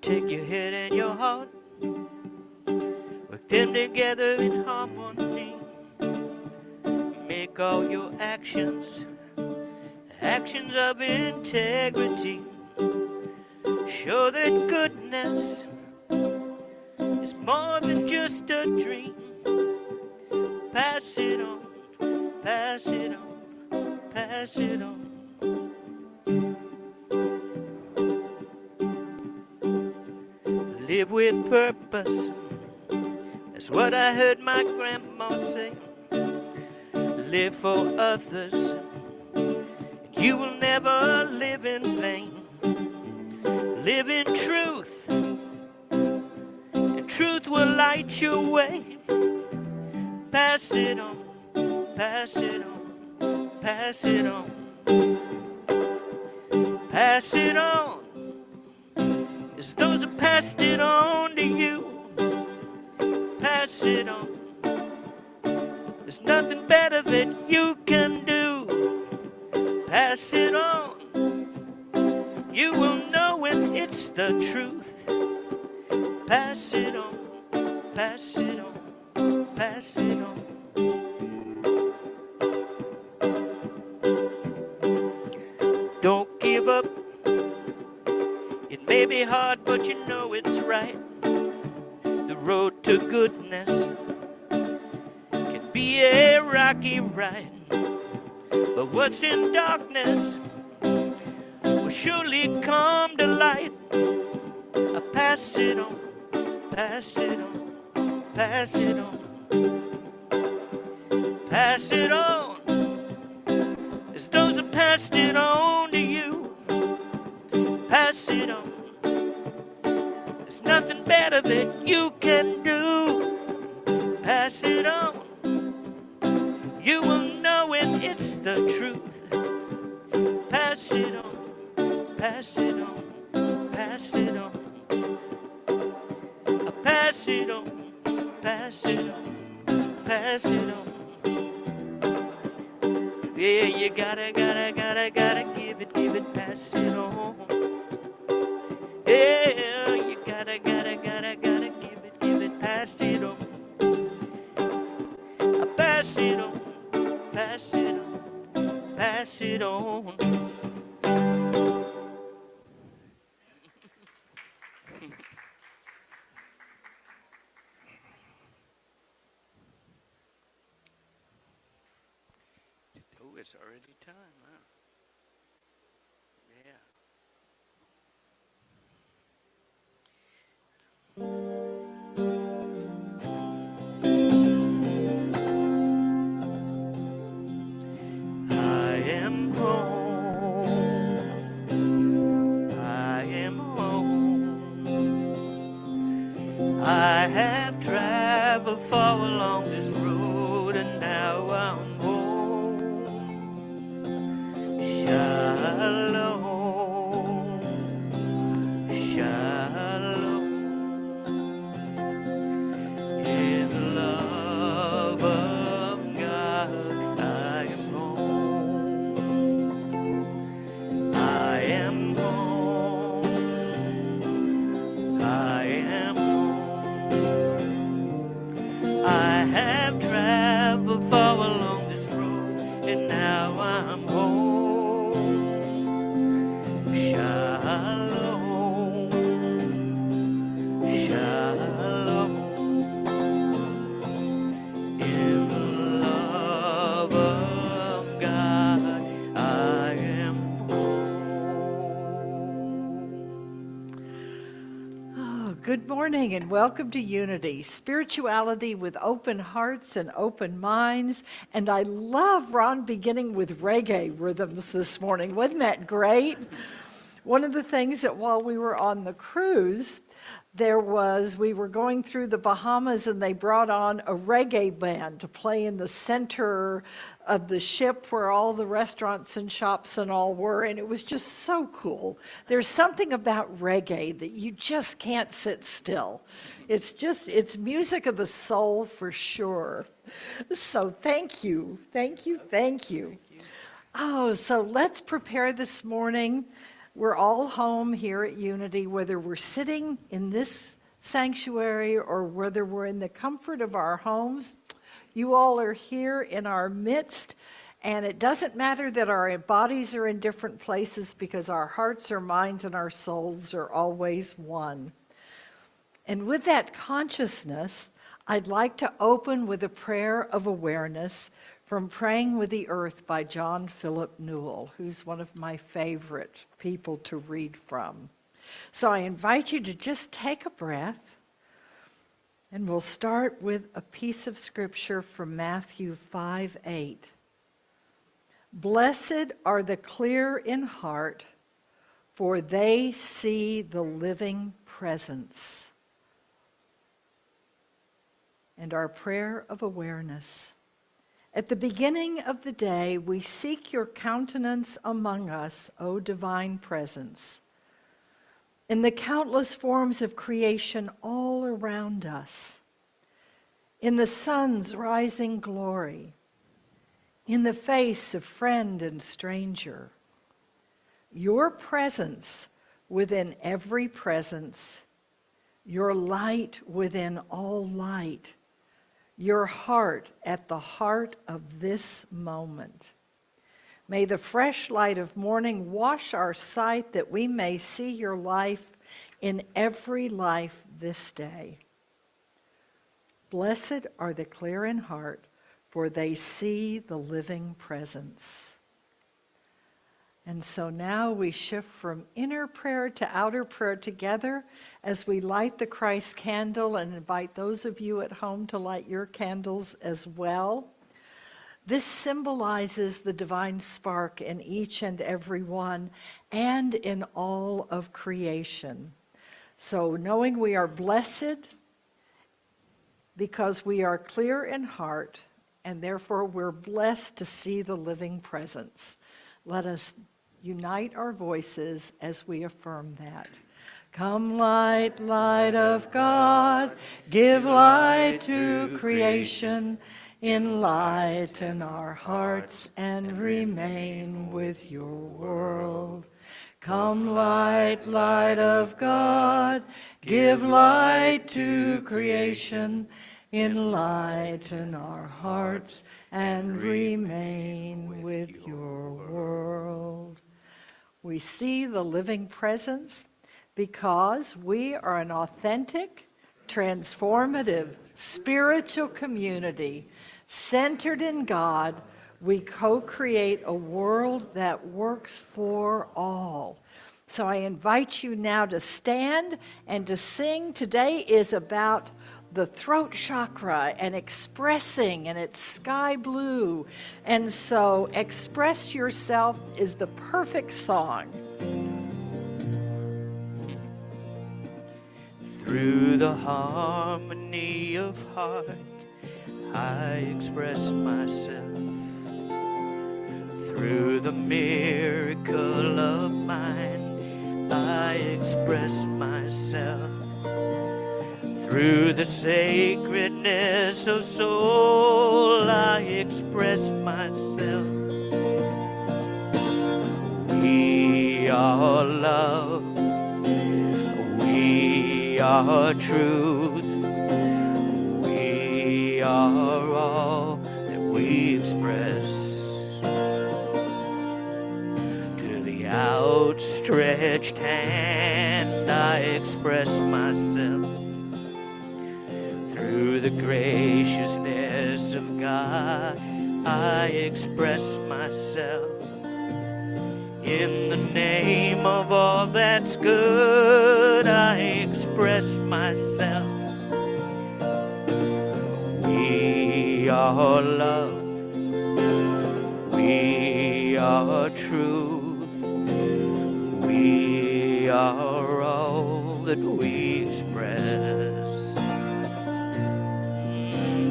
Take your head and your heart, work them together in harmony. Make all your actions actions of integrity. Show that goodness is more than just a dream. Pass it on, pass it on, pass it on. Live with purpose, that's what I heard my grandma say. Live for others, you will never live in vain. Live in truth, and truth will light your way. Pass it on, pass it on, pass it on. Pass it on, as those who passed it on to you. Pass it on, there's nothing better that you can do. Pass it on, you will know when it's the truth. Pass it on, pass it on, pass it on. Don't give up, it may be hard but you know it's right. The road to goodness can be a rocky ride, but what's in darkness will surely come to light. Pass it on, pass it on, pass it on. Pass it on, as those who passed it on to you. Pass it on, there's nothing better that you can do. Pass it on, you will know when it's the truth. Pass it on, pass it on, pass it on. Pass it on, pass it on, pass it on. Yeah, you gotta give it, pass it on. Yeah, you gotta give it, pass it on. Pass it on, pass it on, pass it on. Oh, it's already time, huh? Yeah. I am home. I am home. I have traveled far along this road and now I'm home. Shalom. Shalom. In the love of God, I am home. I am home. I am home. I have traveled far along this road, and now I'm home. Shalom. Shalom. In the love of God, I am home. Oh, good morning and welcome to Unity, spirituality with open hearts and open minds. And I love Ron beginning with reggae rhythms this morning. Wasn't that great? One of the things that while we were on the cruise, we were going through the Bahamas and they brought on a reggae band to play in the center of the ship where all the restaurants and shops and all were, and it was just so cool. There's something about reggae that you just can't sit still. It's music of the soul for sure. So thank you. Oh, so let's prepare this morning. We're all home here at Unity, whether we're sitting in this sanctuary or whether we're in the comfort of our homes. You all are here in our midst, and it doesn't matter that our bodies are in different places because our hearts, our minds, and our souls are always one. And with that consciousness, I'd like to open with a prayer of awareness from Praying with the Earth by John Philip Newell, who's one of my favorite people to read from. So I invite you to just take a breath, and we'll start with a piece of scripture from Matthew 5:8. Blessed are the clear in heart, for they see the living presence. And our prayer of awareness. At the beginning of the day, we seek your countenance among us, O divine presence. In the countless forms of creation all around us, in the sun's rising glory, in the face of friend and stranger, your presence within every presence, your light within all light, your heart at the heart of this moment. May the fresh light of morning wash our sight that we may see your life in every life this day. Blessed are the clear in heart, for they see the living presence. And so now we shift from inner prayer to outer prayer together as we light the Christ candle and invite those of you at home to light your candles as well. This symbolizes the divine spark in each and every one and in all of creation. So knowing we are blessed because we are clear in heart, and therefore we're blessed to see the living presence. Let us unite our voices as we affirm that. Come light, light of God, give light to creation, enlighten our hearts and remain with your world. Come light, light of God, give light to creation, enlighten our hearts and remain with your world. We see the living presence because we are an authentic, transformative, spiritual community centered in God. We co-create a world that works for all. So I invite you now to stand and to sing. Today is about the throat chakra and expressing, and it's sky blue. And so Express Yourself is the perfect song. Through the harmony of heart, I express myself. Through the miracle of mind, I express myself. Through the sacredness of soul, I express myself. We are love. We are truth. We are all that we express. To the outstretched hand, I express myself. Through the graciousness of God, I express myself. In the name of all that's good, I express myself. We are love. We are truth. We are all that we express.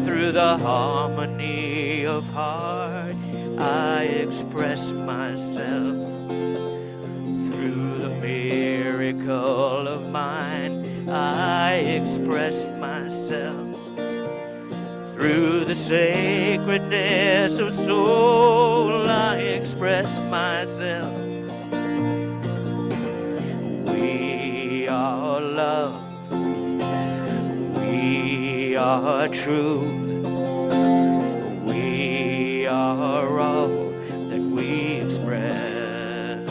Through the harmony of heart, I express myself. Through the miracle of mind, I express myself. Through the sacredness of soul, I express myself. love. We are truth. We are all that we express.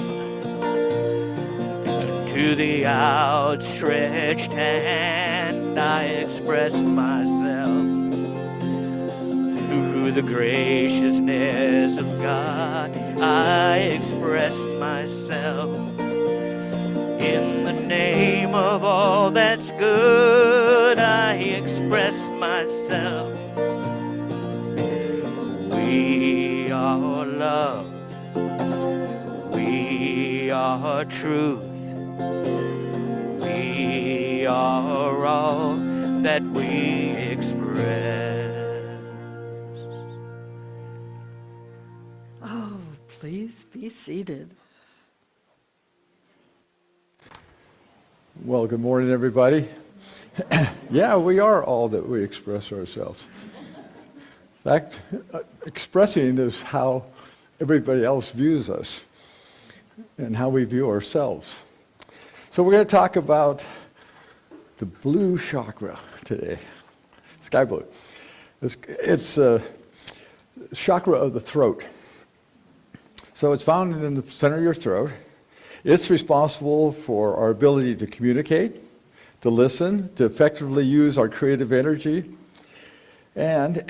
To the outstretched hand I express myself. Through the graciousness of God I express myself. In the name of all that's good I express myself. We are love. We are truth. We are all that we express. Oh, please be seated. Well, good morning, everybody. Yeah, we are all that we express ourselves. In fact, expressing is how everybody else views us and how we view ourselves. So we're going to talk about the blue chakra today, sky blue. It's a chakra of the throat. So it's found in the center of your throat. It's responsible for our ability to communicate, to listen, to effectively use our creative energy, and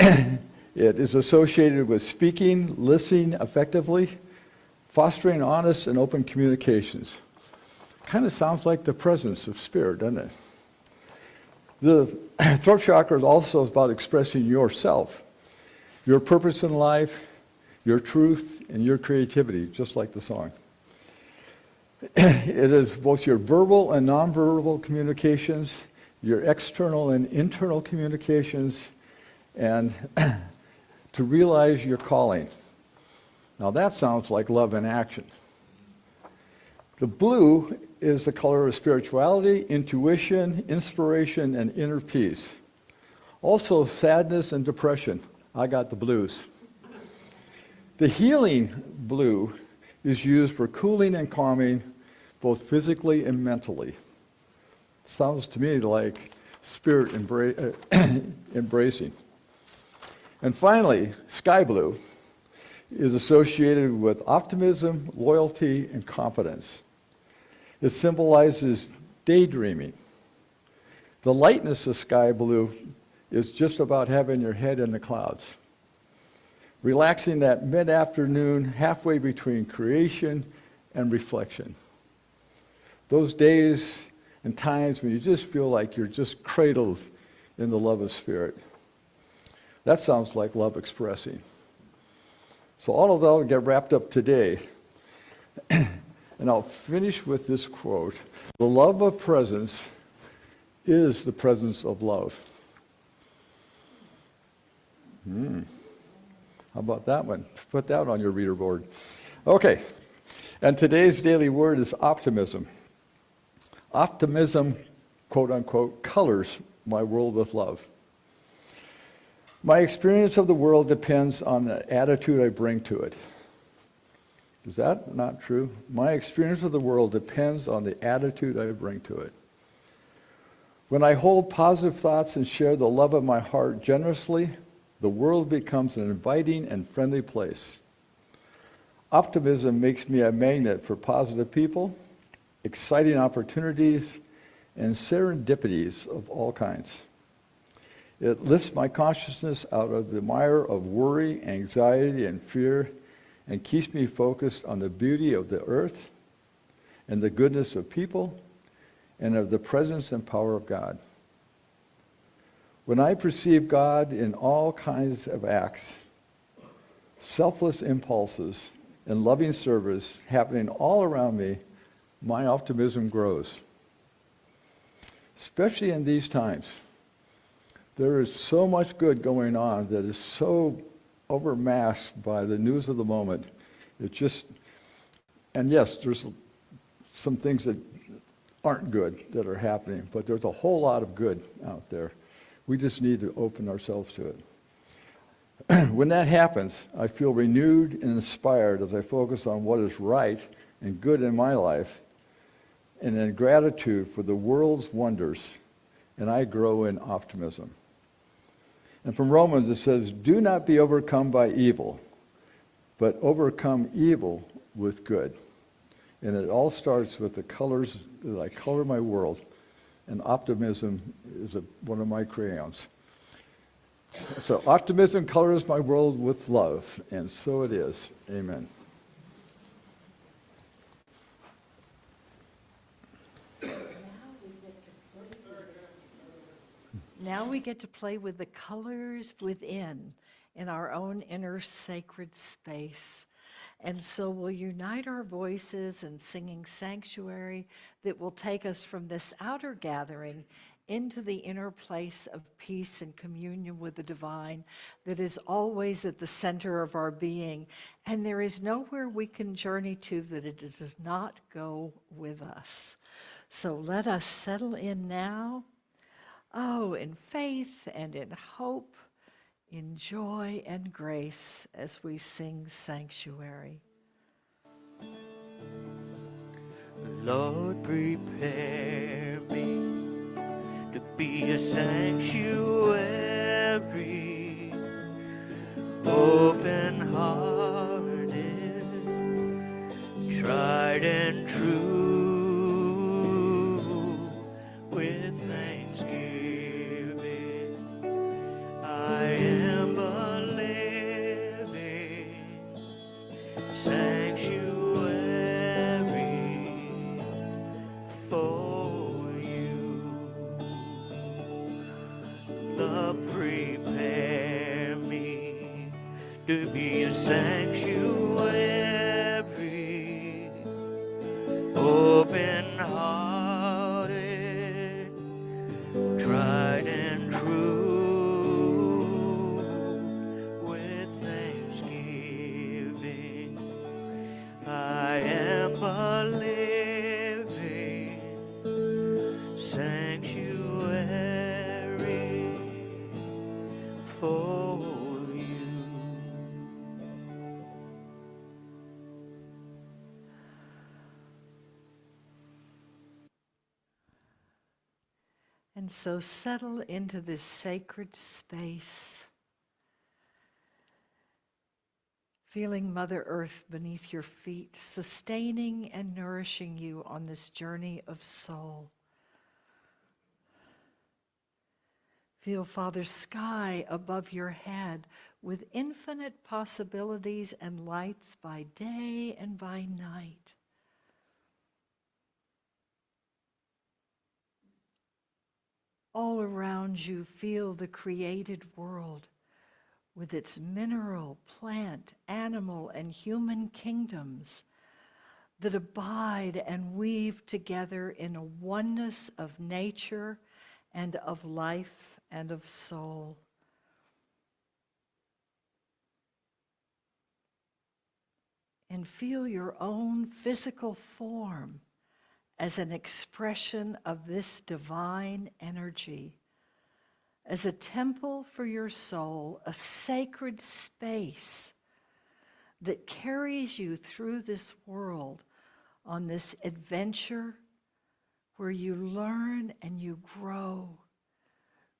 it is associated with speaking, listening effectively, fostering honest and open communications. Kind of sounds like the presence of spirit, doesn't it? The throat chakra is also about expressing yourself, your purpose in life, your truth, and your creativity, just like the song. It is both your verbal and nonverbal communications, your external and internal communications, and to realize your calling. Now that sounds like love in action. The blue is the color of spirituality, intuition, inspiration, and inner peace. Also sadness and depression. I got the blues. The healing blue is used for cooling and calming, both physically and mentally. Sounds to me like spirit embracing. And finally, sky blue is associated with optimism, loyalty, and confidence. It symbolizes daydreaming. The lightness of sky blue is just about having your head in the clouds. Relaxing that mid-afternoon, halfway between creation and reflection. Those days and times when you just feel like you're just cradled in the love of spirit. That sounds like love expressing. So all of that will get wrapped up today. And I'll finish with this quote. The love of presence is the presence of love. How about that one? Put that on your reader board. Okay. And today's daily word is optimism. Optimism, quote unquote, colors my world with love. My experience of the world depends on the attitude I bring to it. Is that not true? My experience of the world depends on the attitude I bring to it. When I hold positive thoughts and share the love of my heart generously, the world becomes an inviting and friendly place. Optimism makes me a magnet for positive people, exciting opportunities, and serendipities of all kinds. It lifts my consciousness out of the mire of worry, anxiety, and fear, and keeps me focused on the beauty of the earth and the goodness of people and of the presence and power of God. When I perceive God in all kinds of acts, selfless impulses, and loving service happening all around me, my optimism grows. Especially in these times. There is so much good going on that is so overmasked by the news of the moment. And yes, there's some things that aren't good that are happening, but there's a whole lot of good out there. We just need to open ourselves to it. When that happens, I feel renewed and inspired as I focus on what is right and good in my life and in gratitude for the world's wonders, and I grow in optimism. And from Romans it says, do not be overcome by evil, but overcome evil with good. And it all starts with the colors that I color my world, and optimism is one of my crayons. So optimism colors my world with love, and so it is. Amen. Now we get to play with the colors within in our own inner sacred space. And so we'll unite our voices in singing Sanctuary that will take us from this outer gathering into the inner place of peace and communion with the divine that is always at the center of our being. And there is nowhere we can journey to that it does not go with us. So let us settle in now. Oh, in faith and in hope, in joy and grace as we sing Sanctuary. Lord, prepare me to be a sanctuary, open-hearted, tried and true, with thanksgiving. I am a living sanctuary for you. Lord, prepare me to be a sanctuary, open-hearted, tried and true, with thanksgiving. I am a living sanctuary for you. And so settle into this sacred space, feeling Mother Earth beneath your feet, sustaining and nourishing you on this journey of soul. Feel Father Sky above your head with infinite possibilities and lights by day and by night. All around you, feel the created world with its mineral, plant, animal, and human kingdoms that abide and weave together in a oneness of nature and of life and of soul. And feel your own physical form as an expression of this divine energy, as a temple for your soul, a sacred space that carries you through this world on this adventure where you learn and you grow,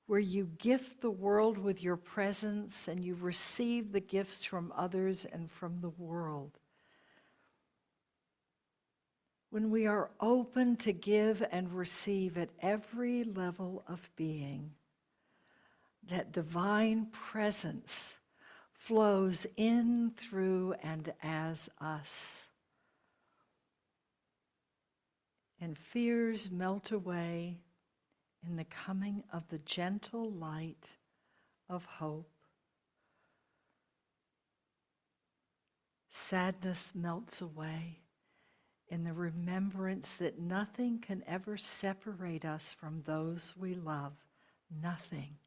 where you gift the world with your presence and you receive the gifts from others and from the world. When we are open to give and receive at every level of being, that divine presence flows in, through, and as us. And fears melt away in the coming of the gentle light of hope. Sadness melts away in the remembrance that nothing can ever separate us from those we love. Nothing.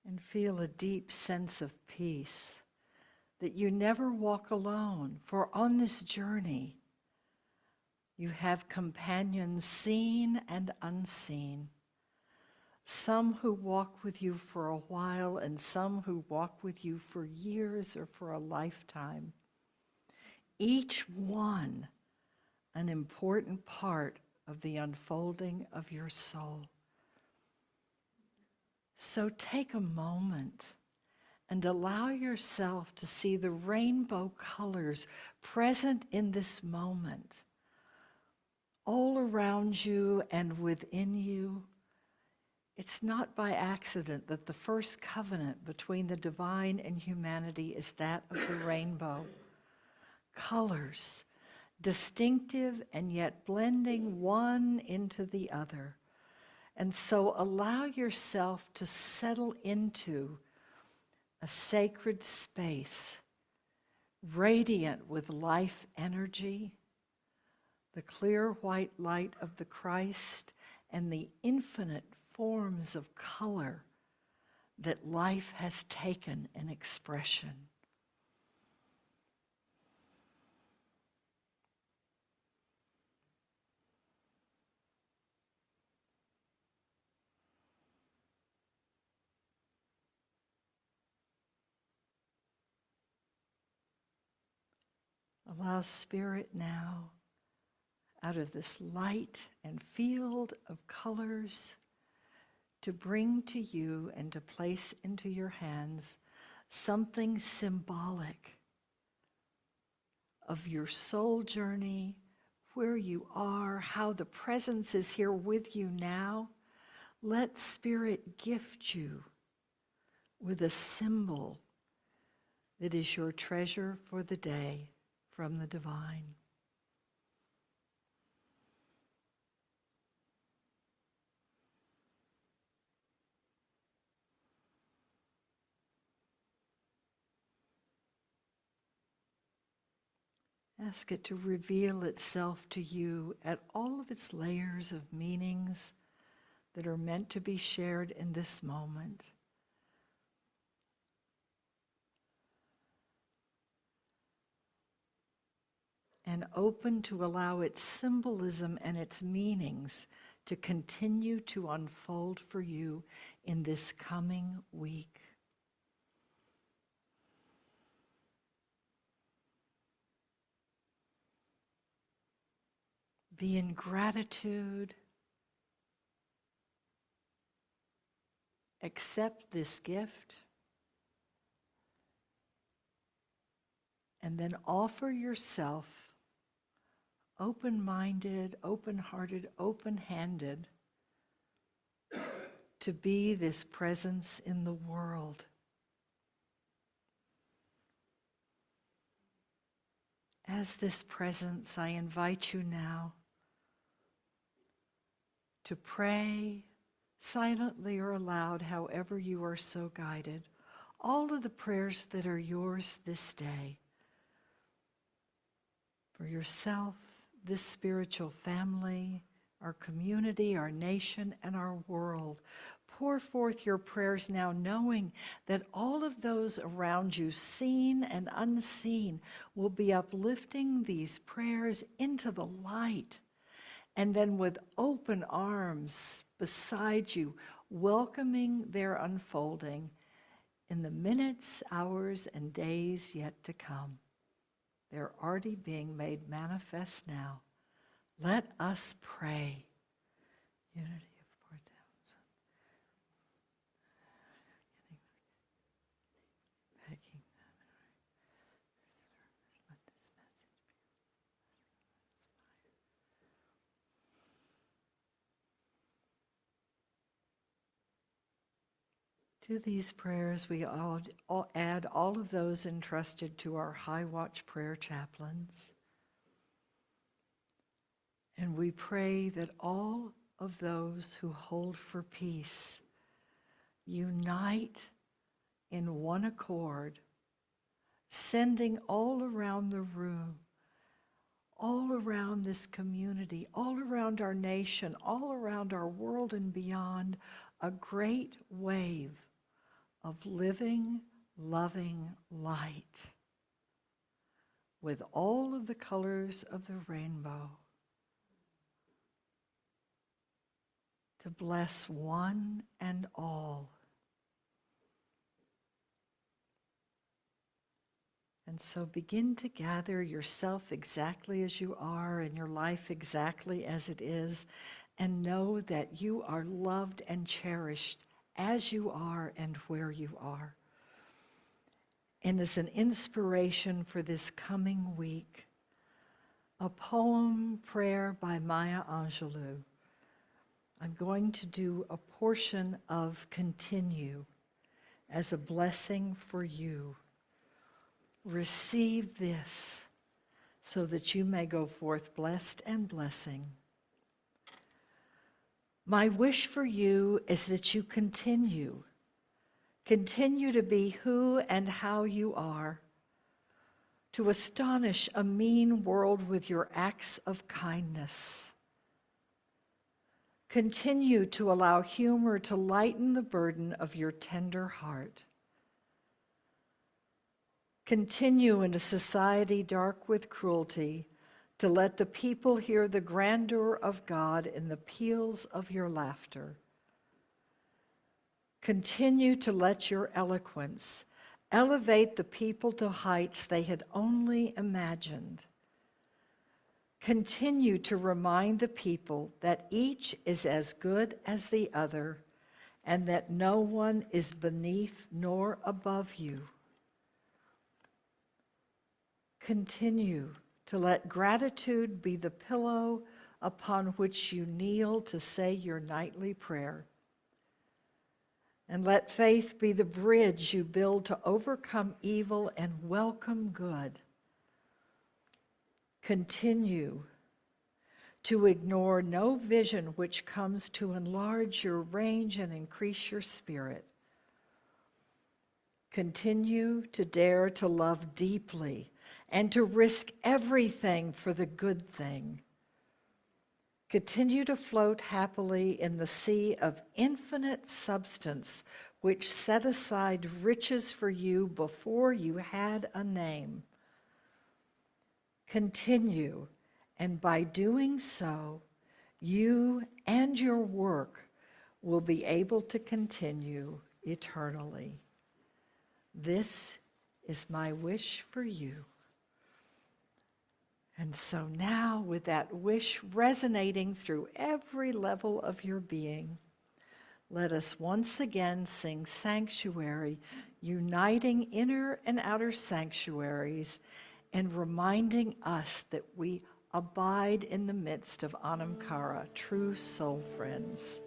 And feel a deep sense of peace, that you never walk alone, for on this journey you have companions seen and unseen, some who walk with you for a while and some who walk with you for years or for a lifetime. each one an important part of the unfolding of your soul. So take a moment and allow yourself to see the rainbow colors present in this moment, all around you and within you. It's not by accident that the first covenant between the divine and humanity is that of the rainbow. Colors, distinctive and yet blending one into the other. And so allow yourself to settle into a sacred space, radiant with life energy, the clear white light of the Christ, and the infinite forms of color that life has taken in expression. Allow Spirit now, out of this light and field of colors, to bring to you and to place into your hands something symbolic of your soul journey, where you are, how the presence is here with you now. Let Spirit gift you with a symbol that is your treasure for the day from the divine. Ask it to reveal itself to you at all of its layers of meanings that are meant to be shared in this moment. And open to allow its symbolism and its meanings to continue to unfold for you in this coming week. Be in gratitude. Accept this gift. And then offer yourself open-minded, open-hearted, open-handed to be this presence in the world. As this presence, I invite you now to pray silently or aloud, however you are so guided, all of the prayers that are yours this day. For yourself, this spiritual family, our community, our nation, and our world. Pour forth your prayers now, knowing that all of those around you, seen and unseen, will be uplifting these prayers into the light. And then with open arms beside you, welcoming their unfolding in the minutes, hours, and days yet to come. They're already being made manifest now. Let us pray. Unity of Poor Townsend. Begging that let this message be. To these prayers, we all add all of those entrusted to our High Watch prayer chaplains. And we pray that all of those who hold for peace unite in one accord, sending all around the room, all around this community, all around our nation, all around our world and beyond, a great wave of living, loving light with all of the colors of the rainbow, to bless one and all. And so begin to gather yourself exactly as you are and your life exactly as it is, and know that you are loved and cherished as you are and where you are. And as an inspiration for this coming week, a poem prayer by Maya Angelou. I'm going to do a portion of Continue as a blessing for you. Receive this so that you may go forth blessed and blessing. My wish for you is that you continue to be who and how you are, to astonish a mean world with your acts of kindness. Continue to allow humor to lighten the burden of your tender heart. Continue in a society dark with cruelty to let the people hear the grandeur of God in the peals of your laughter. Continue to let your eloquence elevate the people to heights they had only imagined. Continue to remind the people that each is as good as the other and that no one is beneath nor above you. Continue to let gratitude be the pillow upon which you kneel to say your nightly prayer. And let faith be the bridge you build to overcome evil and welcome good. Continue to ignore no vision which comes to enlarge your range and increase your spirit. Continue to dare to love deeply and to risk everything for the good thing. Continue to float happily in the sea of infinite substance which set aside riches for you before you had a name. Continue, and by doing so, you and your work will be able to continue eternally. This is my wish for you. And so now, with that wish resonating through every level of your being, let us once again sing Sanctuary, uniting inner and outer sanctuaries and reminding us that we abide in the midst of Anam Cara, true soul friends.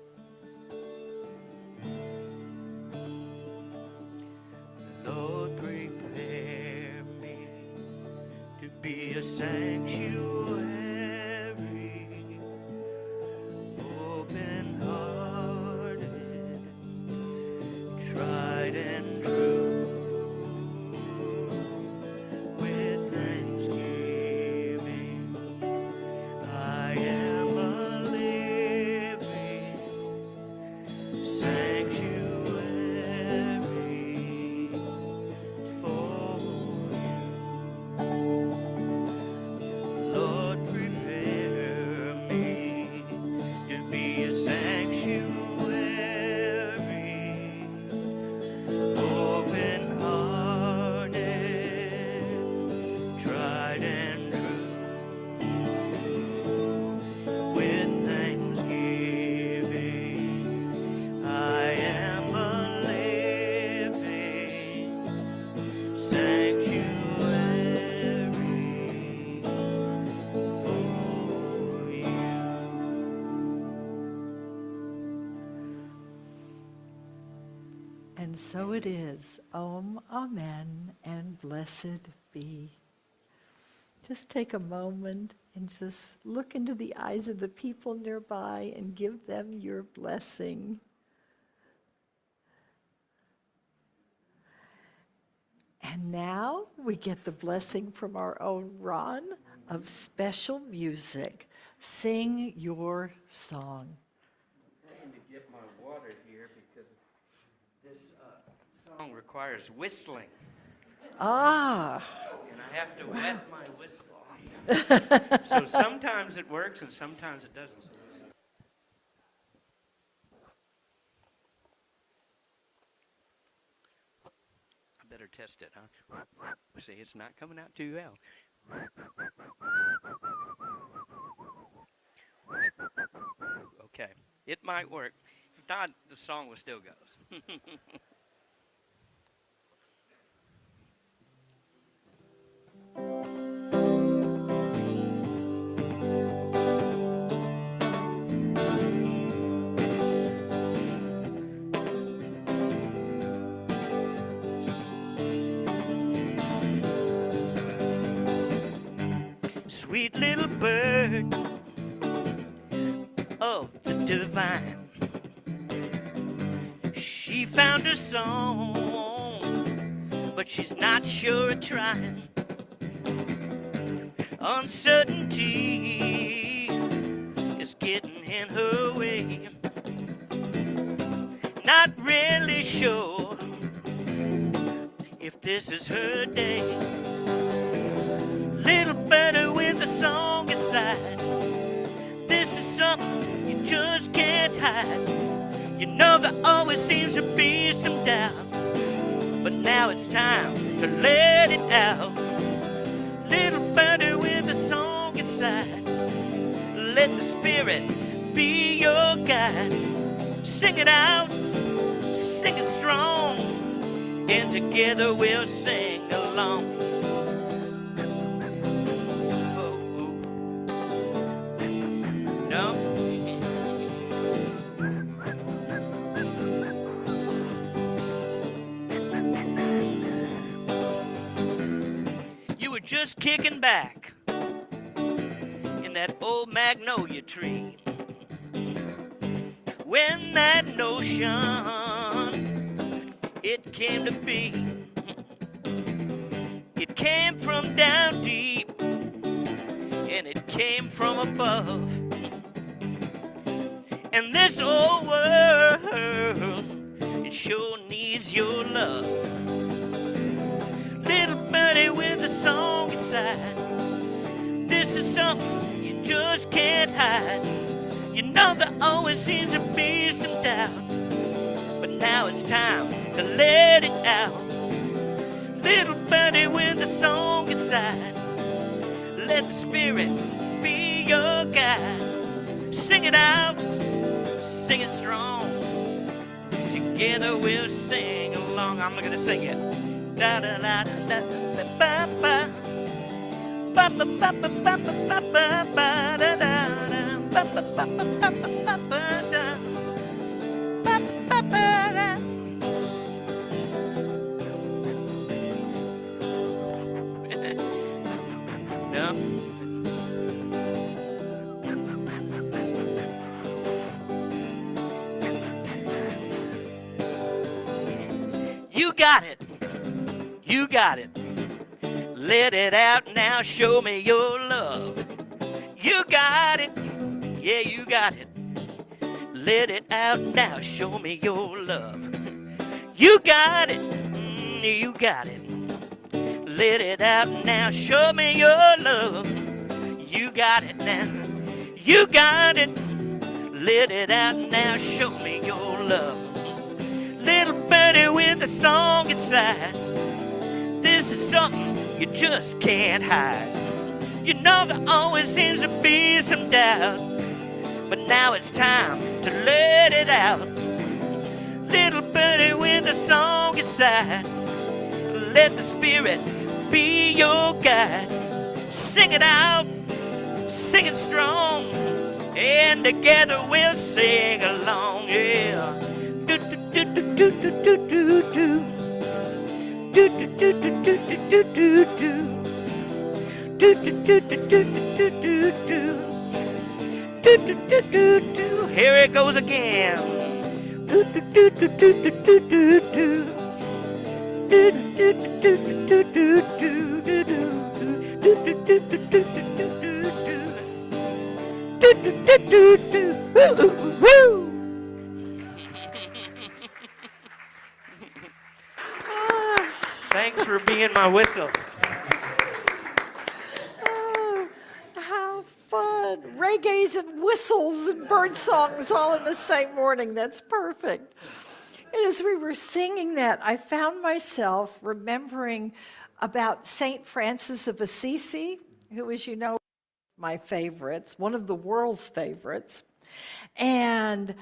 Lord, prepare me to be a sanctuary, open-hearted, tried and true, with thanksgiving. I am a living sanctuary for you. Lord, prepare me to be a sanctuary, open-hearted, tried and true, with thanksgiving. I am a living sanctuary for you. And so it is. Om, Amen, and blessed be. Just take a moment and just look into the eyes of the people nearby and give them your blessing. And now we get the blessing from our own Ron of special music. Sing your song. I'm trying to get my water here because this song requires whistling, Ah, and I have to wet my whistle. So sometimes it works and sometimes it doesn't. better test it, huh? See, it's not coming out too well. Okay, it might work. If not, the song will still goes. Sweet little bird of the divine, she found her song, but she's not sure of trying. Uncertainty is getting in her way. Not really sure if this is her day. Little better with a song inside. This is something you just can't hide. You know there always seems to be some doubt, but now it's time to let it out. Little better with a song inside. Let the Spirit be your guide. Sing it out, sing it strong, and together we'll sing along. No. You were just kicking back in that old magnolia tree when that notion it came to be. It came from down deep and it came from above. And this old world, it sure needs your love. Little birdie with a song inside. This is something you just can't hide. You know there always seems to be some doubt, but now it's time to let it out. Little birdie with a song inside. Let the Spirit be your guide. Sing it out, sing it strong. Together we'll sing along. I'm gonna sing it. Da da da da da da ba ba ba ba ba ba ba ba ba ba da da da ba ba ba ba ba ba ba da ba ba ba da. No. You got it. You got it. Let it out now. Show me your love. You got it. Yeah, you got it. Let it out now. Show me your love. You got it. You got it. Let it out now. Show me your love. You got it now. You got it. Let it out now. Show me your love. Little birdie with a song inside. This is something you just can't hide. You know there always seems to be some doubt, but now it's time to let it out. Little birdie with a song inside. Let the Spirit be your guide. Sing it out, sing it strong, and together we'll sing along. Yeah. Do do do do do do do do. Do do do do do do do do. Do do do do do do do do. Do do do do do. Here it goes again. Do do do do do do do do. Do do do do do do do do. Do do do do do do do do. Do do do do do. Woo woo. Thanks for being my whistle. Oh, how fun. Reggaes and whistles and bird songs all in the same morning. That's perfect. And as we were singing that, I found myself remembering about St. Francis of Assisi, who, as you know, my favorites, one of the world's favorites. And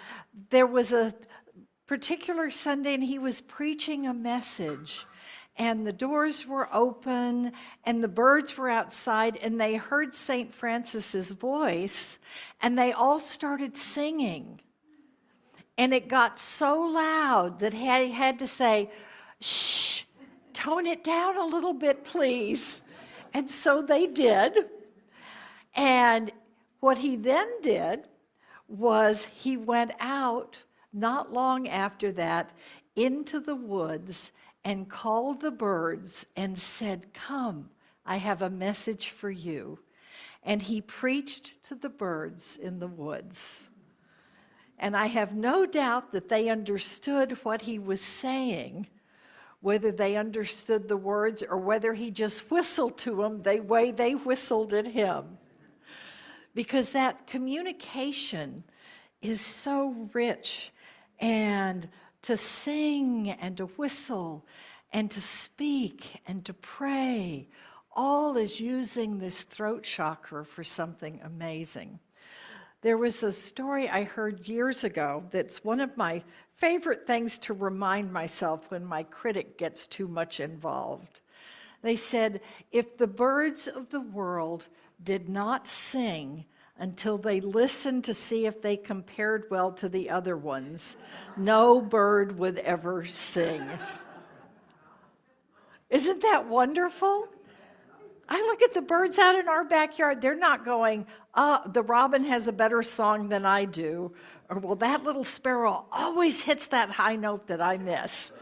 there was a particular Sunday, and he was preaching a message. And the doors were open, and the birds were outside, and they heard St. Francis's voice, and they all started singing. And it got so loud that he had to say, "Shh, tone it down a little bit, please." And so they did. And what he then did was he went out not long after that into the woods and called the birds and said, "Come, I have a message for you." And he preached to the birds in the woods. And I have no doubt that they understood what he was saying, whether they understood the words or whether he just whistled to them the way they whistled at him. Because that communication is so rich, and to sing and to whistle and to speak and to pray, all is using this throat chakra for something amazing. There was a story I heard years ago that's one of my favorite things to remind myself when my critic gets too much involved. They said, if the birds of the world did not sing until they listened to see if they compared well to the other ones, no bird would ever sing. Isn't that wonderful? I look at the birds out in our backyard, they're not going, the robin has a better song than I do, or well, that little sparrow always hits that high note that I miss.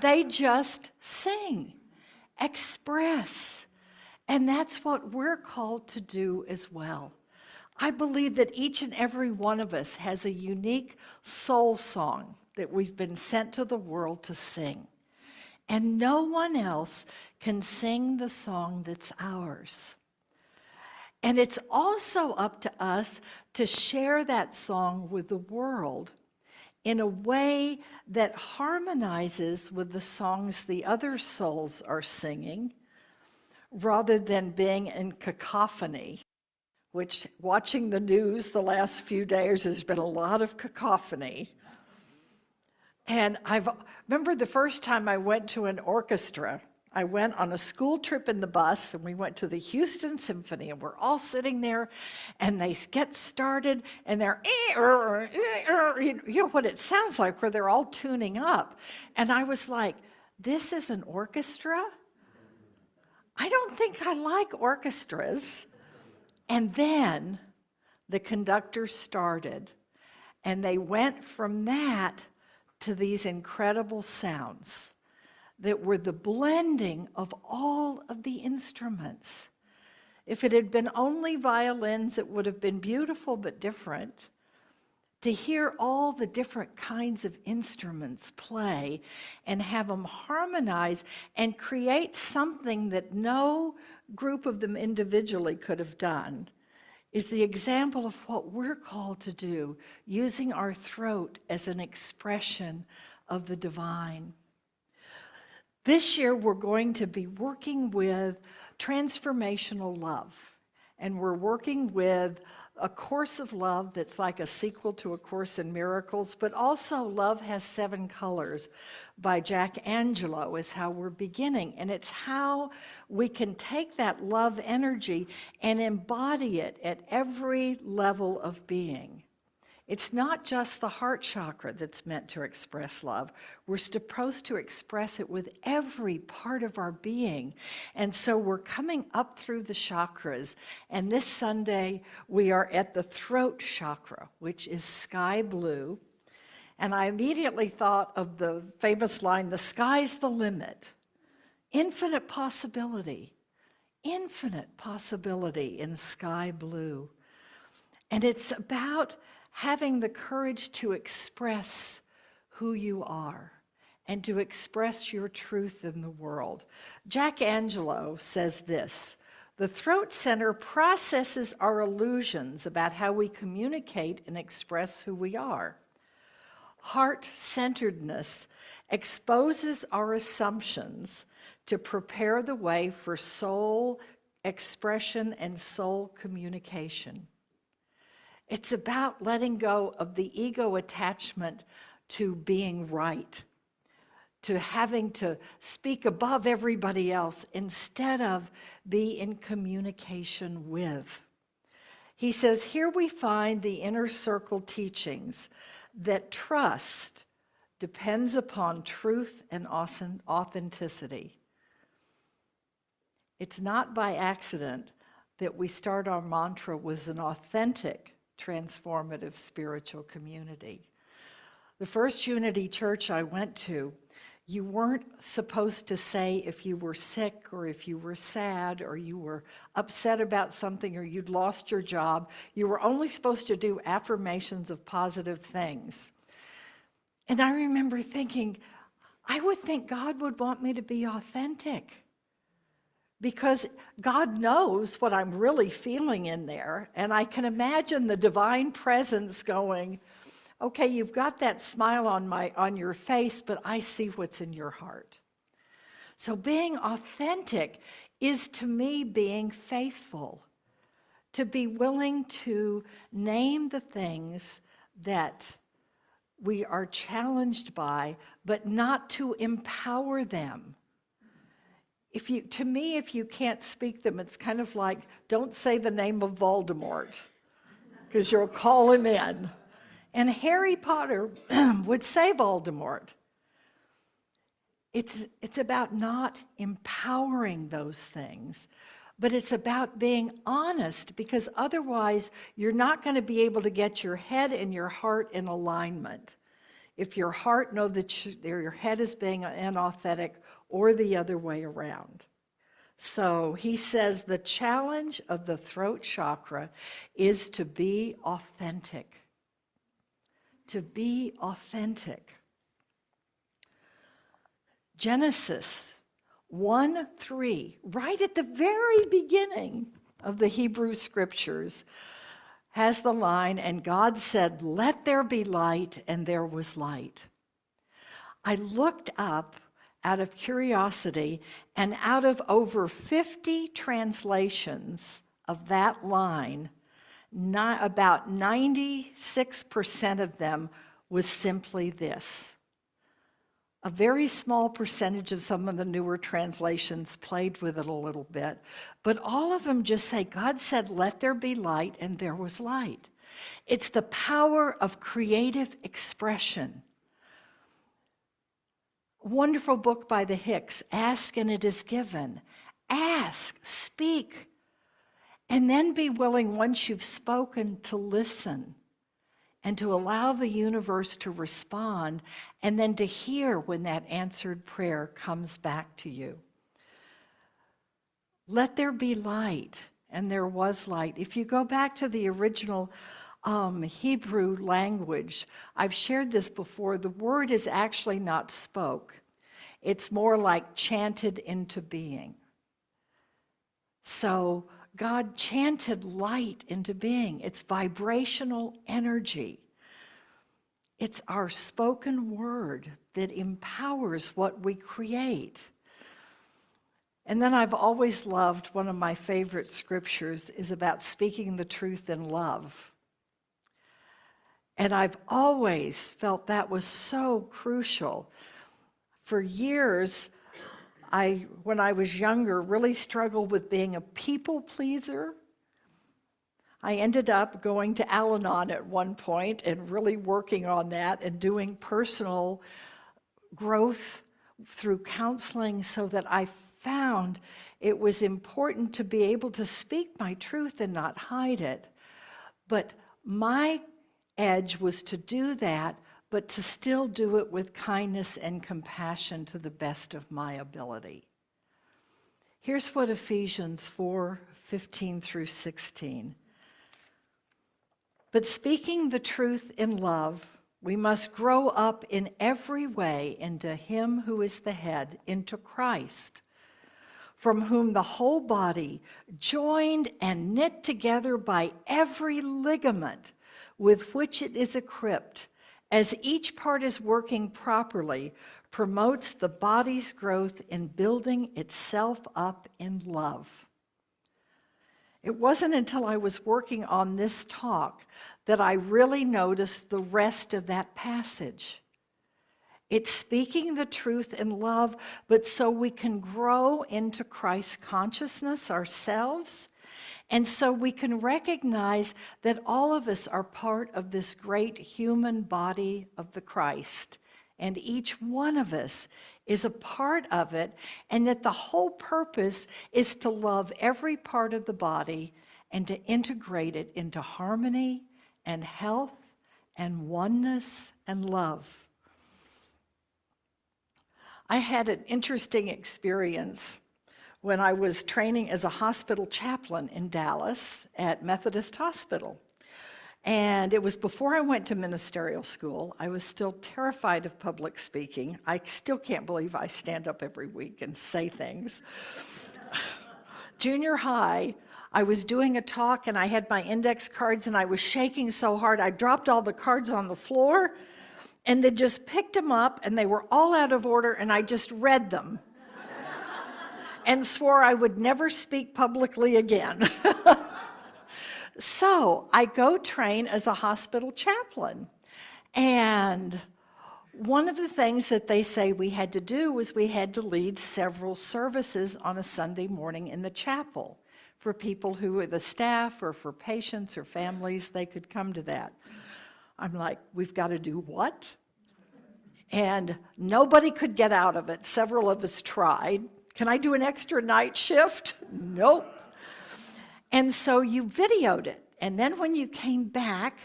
They just sing, express, and that's what we're called to do as well. I believe that each and every one of us has a unique soul song that we've been sent to the world to sing. And no one else can sing the song that's ours. And it's also up to us to share that song with the world in a way that harmonizes with the songs the other souls are singing, rather than being in cacophony, which, watching the news the last few days, there's been a lot of cacophony. And I remember the first time I went to an orchestra. I went on a school trip in the bus, and we went to the Houston Symphony, and we're all sitting there, and they get started, and they're, you know what it sounds like, where they're all tuning up. And I was like, this is an orchestra? I don't think I like orchestras. And then the conductor started, and they went from that to these incredible sounds that were the blending of all of the instruments. If it had been only violins, it would have been beautiful but different. To hear all the different kinds of instruments play and have them harmonize and create something that no group of them individually could have done is the example of what we're called to do, using our throat as an expression of the divine. This year, we're going to be working with transformational love, and we're working with a course of love that's like a sequel to A Course in Miracles, but also Love Has 7 Colors by Jack Angelo is how we're beginning. And it's how we can take that love energy and embody it at every level of being. It's not just the heart chakra that's meant to express love. We're supposed to express it with every part of our being. And so we're coming up through the chakras. And this Sunday, we are at the throat chakra, which is sky blue. And I immediately thought of the famous line, "The sky's the limit." Infinite possibility in sky blue. And it's about having the courage to express who you are and to express your truth in the world. Jack Angelo says this: the throat center processes our illusions about how we communicate and express who we are. Heart-centeredness exposes our assumptions to prepare the way for soul expression and soul communication. It's about letting go of the ego attachment to being right, to having to speak above everybody else instead of be in communication with. He says, here we find the inner circle teachings that trust depends upon truth and authenticity. It's not by accident that we start our mantra with an authentic, transformative spiritual community. The first Unity Church I went to, you weren't supposed to say if you were sick or if you were sad or you were upset about something or you'd lost your job. You were only supposed to do affirmations of positive things. And I remember thinking, I would think God would want me to be authentic, because God knows what I'm really feeling in there. And I can imagine the divine presence going, okay, you've got that smile on your face, but I see what's in your heart. So being authentic is, to me, being faithful, to be willing to name the things that we are challenged by, but not to empower them. If you can't speak them, it's kind of like, don't say the name of Voldemort, because you'll call him in. And Harry Potter would say Voldemort. It's about not empowering those things, but it's about being honest, because otherwise you're not going to be able to get your head and your heart in alignment. If your heart knows that your head is being inauthentic, or the other way around. So he says the challenge of the throat chakra is to be authentic. To be authentic. Genesis 1:3, right at the very beginning of the Hebrew Scriptures, has the line, and God said, "Let there be light," and there was light. I looked up out of curiosity, and out of over 50 translations of that line, about 96% of them was simply this. A very small percentage of some of the newer translations played with it a little bit, but all of them just say, God said, "Let there be light," and there was light. It's the power of creative expression. Wonderful book by the Hicks, Ask and It Is Given. Ask, speak, and then be willing, once you've spoken, to listen and to allow the universe to respond, and then to hear when that answered prayer comes back to you. Let there be light, and there was light. If you go back to the original Hebrew language, I've shared this before, the word is actually not spoke. It's more like chanted into being. So God chanted light into being. It's vibrational energy. It's our spoken word that empowers what we create. And then I've always loved, one of my favorite scriptures is about speaking the truth in love. And I've always felt that was so crucial. For years, when I was younger, really struggled with being a people pleaser. I ended up going to Al-Anon at one point and really working on that and doing personal growth through counseling, so that I found it was important to be able to speak my truth and not hide it. But my edge was to do that, but to still do it with kindness and compassion to the best of my ability. Here's what Ephesians 4:15 through 16. But speaking the truth in love, we must grow up in every way into Him who is the head, into Christ, from whom the whole body, joined and knit together by every ligament with which it is equipped, as each part is working properly, promotes the body's growth in building itself up in love. It wasn't until I was working on this talk that I really noticed the rest of that passage. It's speaking the truth in love, but so we can grow into Christ's consciousness ourselves, and so we can recognize that all of us are part of this great human body of the Christ, and each one of us is a part of it, and that the whole purpose is to love every part of the body and to integrate it into harmony and health and oneness and love. I had an interesting experience when I was training as a hospital chaplain in Dallas at Methodist Hospital. And it was before I went to ministerial school. I was still terrified of public speaking. I still can't believe I stand up every week and say things. Junior high, I was doing a talk and I had my index cards and I was shaking so hard I dropped all the cards on the floor, and they just picked them up and they were all out of order, and I just read them and swore I would never speak publicly again. So I go train as a hospital chaplain, and one of the things that they say we had to do was we had to lead several services on a Sunday morning in the chapel for people who were the staff or for patients or families. They could come to that. I'm like, we've got to do what? And nobody could get out of it. Several of us tried. Can I do an extra night shift? Nope. And so you videoed it. And then when you came back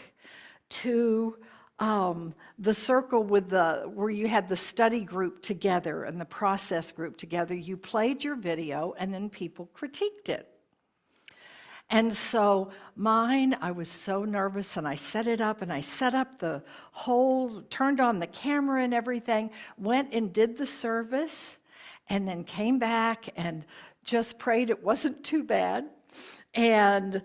to the circle with where you had the study group together and the process group together, you played your video and then people critiqued it. And so mine, I was so nervous, and I set it up, and I set up the whole, turned on the camera and everything, went and did the service, and then came back and just prayed it wasn't too bad, and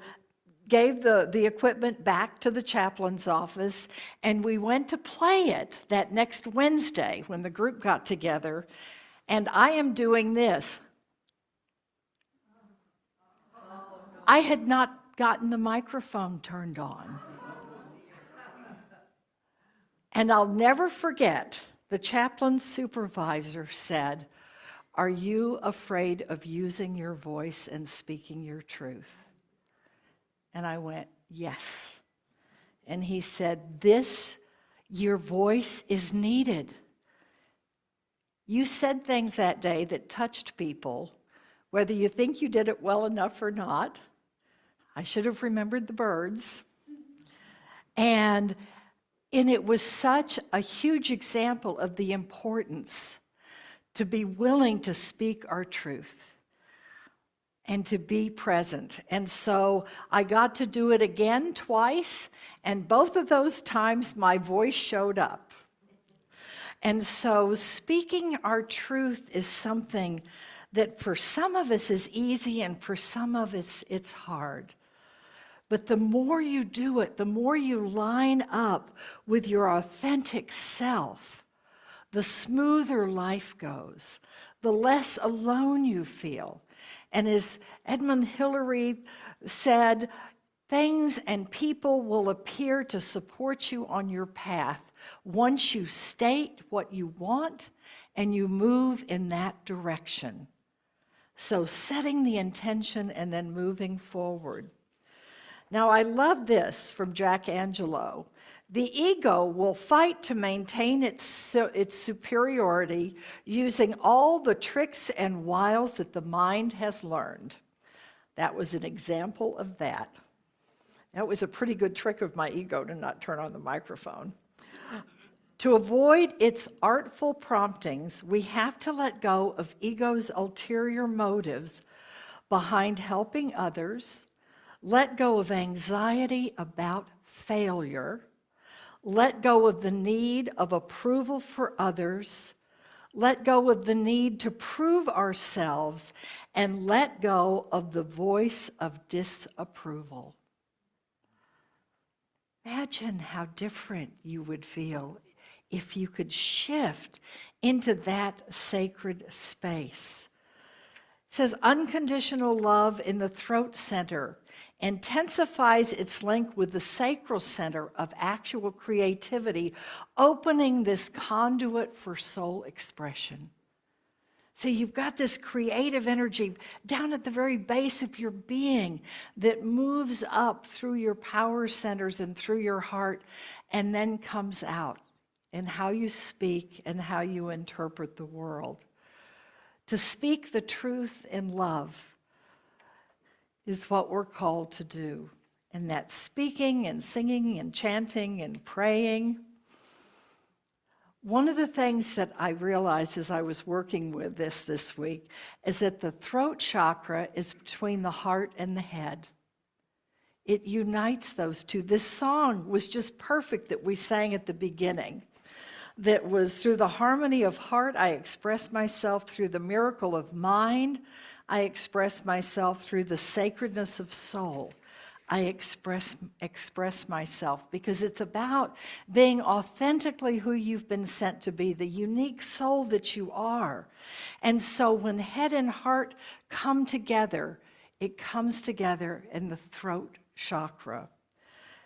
gave the equipment back to the chaplain's office, and we went to play it that next Wednesday when the group got together, and I am doing this. I had not gotten the microphone turned on. And I'll never forget, the chaplain supervisor said, "Are you afraid of using your voice and speaking your truth?" And I went, "Yes." And he said, your voice is needed. You said things that day that touched people, whether you think you did it well enough or not. I should have remembered the birds. And it was such a huge example of the importance to be willing to speak our truth and to be present. And so I got to do it again twice, and both of those times my voice showed up. And so speaking our truth is something that for some of us is easy and for some of us it's hard. But the more you do it, the more you line up with your authentic self, the smoother life goes, the less alone you feel. And as Edmund Hillary said, things and people will appear to support you on your path once you state what you want and you move in that direction. So setting the intention and then moving forward. Now, I love this from Jack Angelo. The ego will fight to maintain its superiority using all the tricks and wiles that the mind has learned. That was an example of that. That was a pretty good trick of my ego to not turn on the microphone. To avoid its artful promptings, we have to let go of ego's ulterior motives behind helping others, let go of anxiety about failure, let go of the need of approval for others, let go of the need to prove ourselves, and let go of the voice of disapproval. Imagine how different you would feel if you could shift into that sacred space. It says unconditional love in the throat center intensifies its link with the sacral center of actual creativity, opening this conduit for soul expression. So you've got this creative energy down at the very base of your being that moves up through your power centers and through your heart and then comes out in how you speak and how you interpret the world. To speak the truth in love is what we're called to do. And that's speaking and singing and chanting and praying. One of the things that I realized as I was working with this week is that the throat chakra is between the heart and the head. It unites those two. This song was just perfect that we sang at the beginning. That was through the harmony of heart, I express myself. Through the miracle of mind, I express myself. Through the sacredness of soul, I express myself, because it's about being authentically who you've been sent to be, the unique soul that you are. And so when head and heart come together, it comes together in the throat chakra.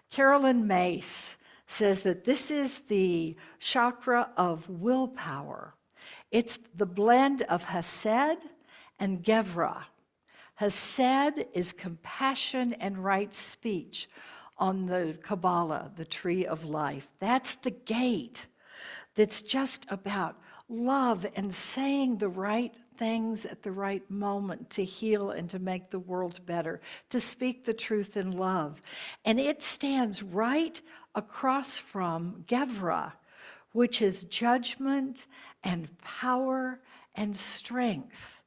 Carolyn Mace says that this is the chakra of willpower. It's the blend of Hesed and Gevra. Hesed is compassion and right speech on the Kabbalah, the tree of life. That's the gate that's just about love and saying the right things at the right moment to heal and to make the world better, to speak the truth in love. And it stands right across from Gevra, which is judgment and power and strength.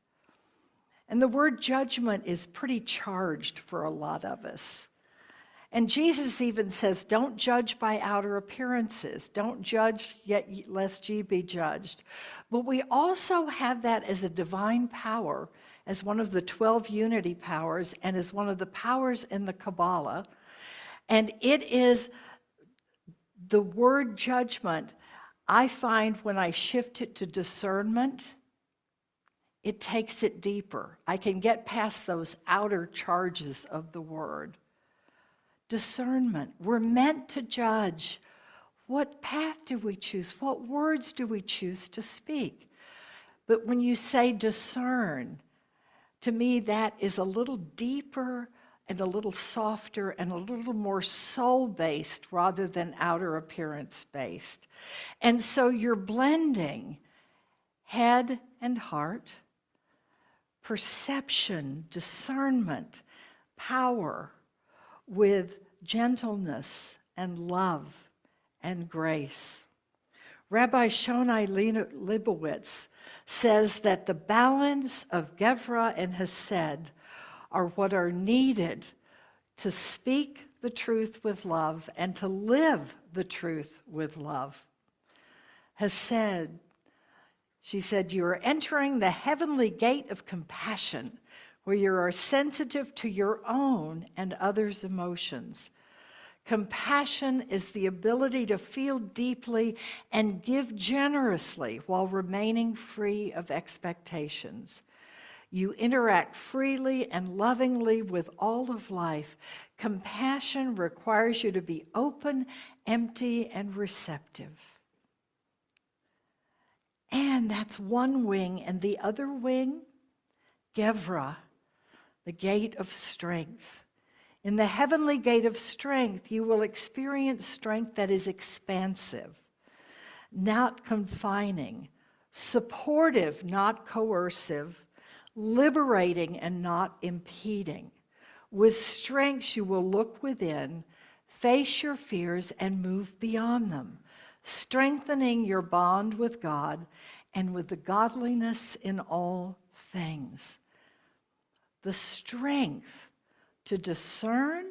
And the word judgment is pretty charged for a lot of us. And Jesus even says, don't judge by outer appearances. Don't judge, yet lest ye be judged. But we also have that as a divine power, as one of the 12 unity powers, and as one of the powers in the Kabbalah. And it is the word judgment, I find when I shift it to discernment, it takes it deeper. I can get past those outer charges of the word. Discernment. We're meant to judge. What path do we choose? What words do we choose to speak? But when you say discern, to me that is a little deeper and a little softer and a little more soul-based rather than outer appearance-based. And so you're blending head and heart, perception, discernment, power, with gentleness and love and grace. Rabbi Shonai Leibowitz says that the balance of Gevra and Hesed are what are needed to speak the truth with love and to live the truth with love. Hesed, she said, you are entering the heavenly gate of compassion, where you are sensitive to your own and others' emotions. Compassion is the ability to feel deeply and give generously while remaining free of expectations. You interact freely and lovingly with all of life. Compassion requires you to be open, empty, and receptive. And that's one wing, and the other wing, Gevra, the gate of strength. In the heavenly gate of strength, you will experience strength that is expansive, not confining, supportive, not coercive, liberating and not impeding. With strength, you will look within, face your fears, and move beyond them, strengthening your bond with God and with the godliness in all things. The strength to discern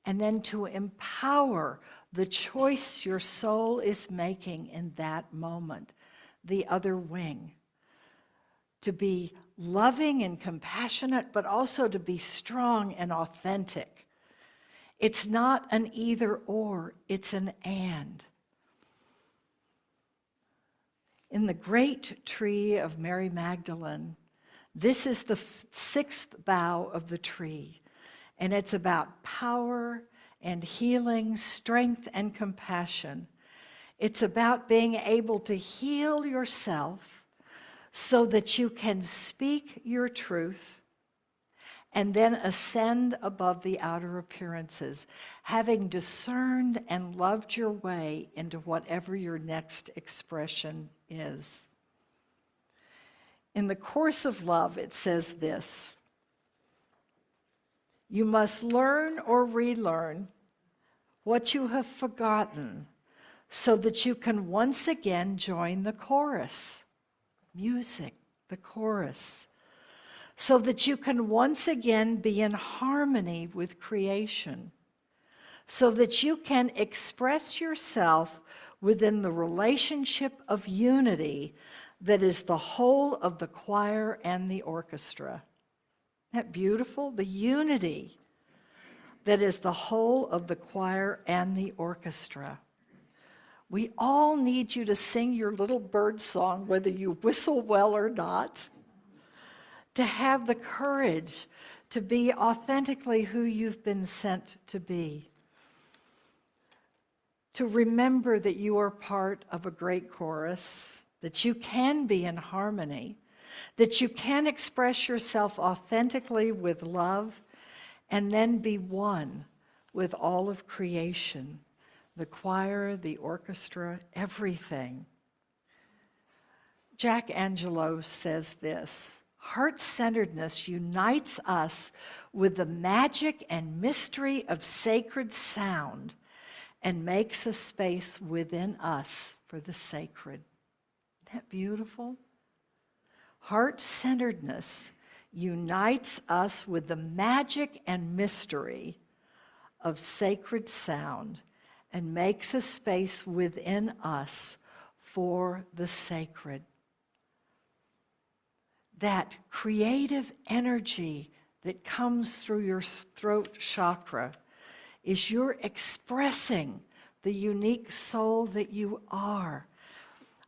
and then to empower the choice your soul is making in that moment, the other wing. To be loving and compassionate, but also to be strong and authentic. It's not an either or, it's an and. In the great tree of Mary Magdalene, this is the sixth bough of the tree, and it's about power and healing, strength and compassion. It's about being able to heal yourself so that you can speak your truth and then ascend above the outer appearances, having discerned and loved your way into whatever your next expression is. In the course of love, it says this: you must learn or relearn what you have forgotten so that you can once again join the chorus. Music, the chorus. So that you can once again be in harmony with creation. So that you can express yourself within the relationship of unity that is the whole of the choir and the orchestra. Isn't that beautiful? The unity that is the whole of the choir and the orchestra. We all need you to sing your little bird song, whether you whistle well or not, to have the courage to be authentically who you've been sent to be. To remember that you are part of a great chorus, that you can be in harmony, that you can express yourself authentically with love, and then be one with all of creation, the choir, the orchestra, everything. Jack Angelo says this: heart-centeredness unites us with the magic and mystery of sacred sound and makes a space within us for the sacred. Isn't that beautiful? Heart-centeredness unites us with the magic and mystery of sacred sound and makes a space within us for the sacred. That creative energy that comes through your throat chakra is you're expressing the unique soul that you are.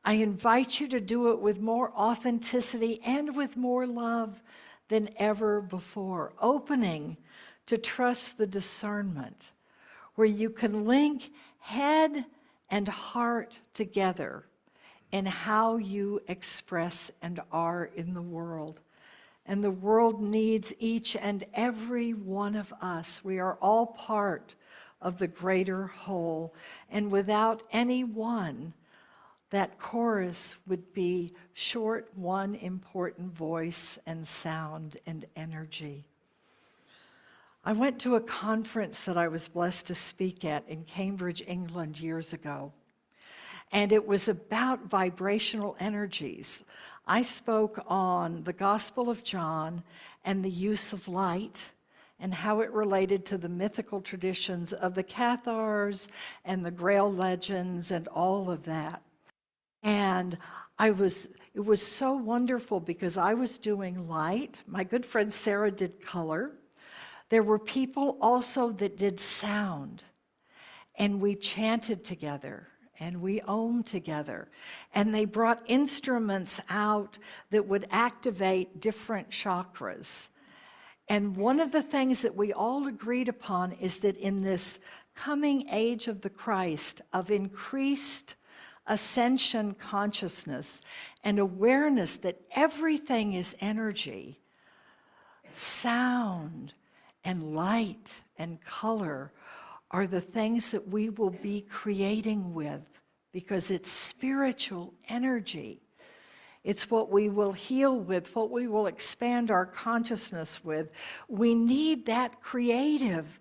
I invite you to do it with more authenticity and with more love than ever before, opening to trust the discernment, where you can link head and heart together in how you express and are in the world. And the world needs each and every one of us. We are all part of the greater whole, and without any one, that chorus would be short, one important voice and sound and energy. I went to a conference that I was blessed to speak at in Cambridge, England years ago, and it was about vibrational energies. I spoke on the Gospel of John and the use of light and how it related to the mythical traditions of the Cathars and the Grail legends and all of that. And it was so wonderful because I was doing light. My good friend Sarah did color. There were people also that did sound. And we chanted together and we owned together. And they brought instruments out that would activate different chakras. And one of the things that we all agreed upon is that in this coming age of the Christ, of increased ascension consciousness and awareness that everything is energy, sound and light and color are the things that we will be creating with, because it's spiritual energy. It's what we will heal with, what we will expand our consciousness with. We need that creative,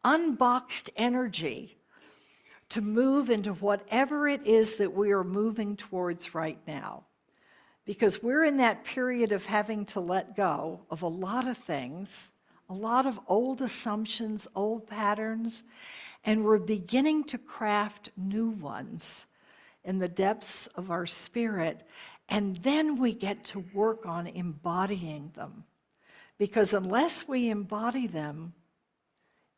unboxed energy to move into whatever it is that we are moving towards right now. Because we're in that period of having to let go of a lot of things, a lot of old assumptions, old patterns, and we're beginning to craft new ones in the depths of our spirit, and then we get to work on embodying them. Because unless we embody them,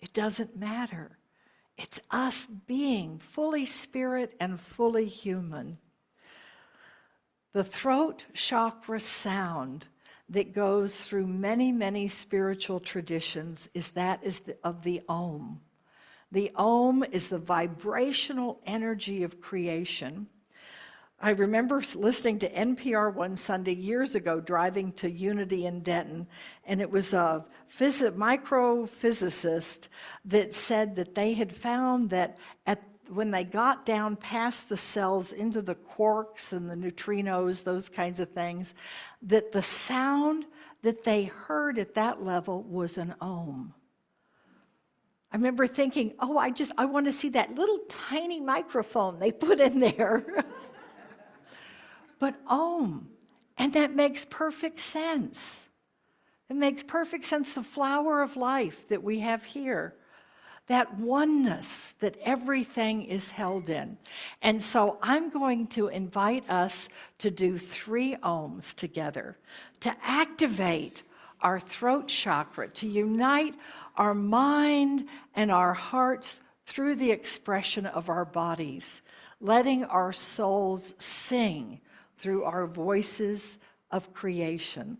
It doesn't matter. It's us being fully spirit and fully human. The throat chakra sound that goes through many, many spiritual traditions is of the Om. The Om is the vibrational energy of creation. I remember listening to NPR one Sunday years ago, driving to Unity in Denton, and it was a microphysicist that said that they had found that when they got down past the cells into the quarks and the neutrinos, those kinds of things, that the sound that they heard at that level was an Om. I remember thinking, oh, I want to see that little tiny microphone they put in there. But Om, and that makes perfect sense. It makes perfect sense, the flower of life that we have here, that oneness that everything is held in. And so I'm going to invite us to do 3 Oms together, to activate our throat chakra, to unite our mind and our hearts through the expression of our bodies, letting our souls sing through our voices of creation.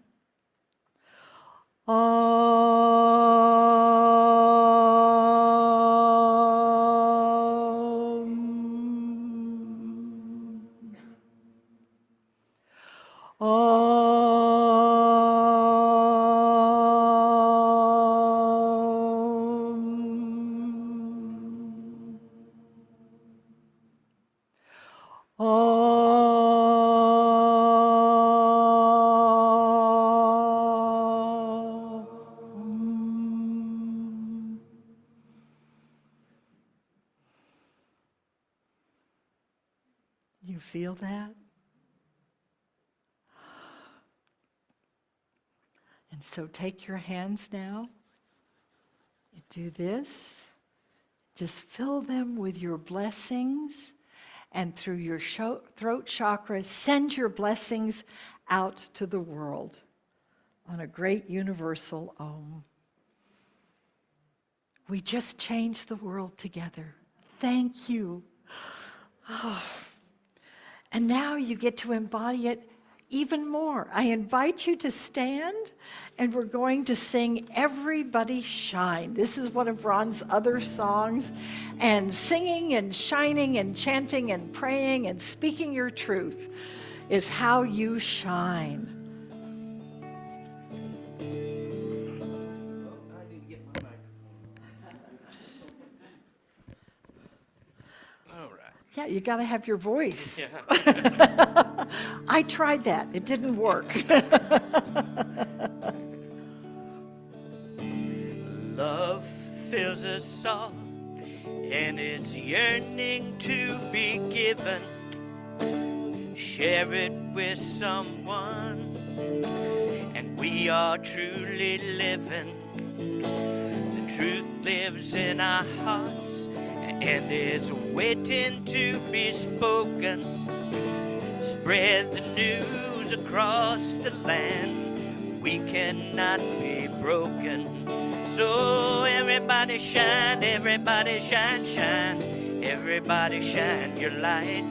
You feel that? And so take your hands now. You do this. Just fill them with your blessings. And through your throat chakra, send your blessings out to the world on a great universal Om. We just changed the world together. Thank you. Oh. And now you get to embody it even more. I invite you to stand, and we're going to sing Everybody Shine. This is one of Ron's other songs. And singing and shining and chanting and praying and speaking your truth is how you shine. Yeah, you got to have your voice. Yeah. I tried that. It didn't work. Love fills us all, and it's yearning to be given. Share it with someone, and we are truly living. The truth lives in our hearts, and it's waiting to be spoken. Spread the news across the land. We cannot be broken. So everybody shine, shine. Everybody shine your light.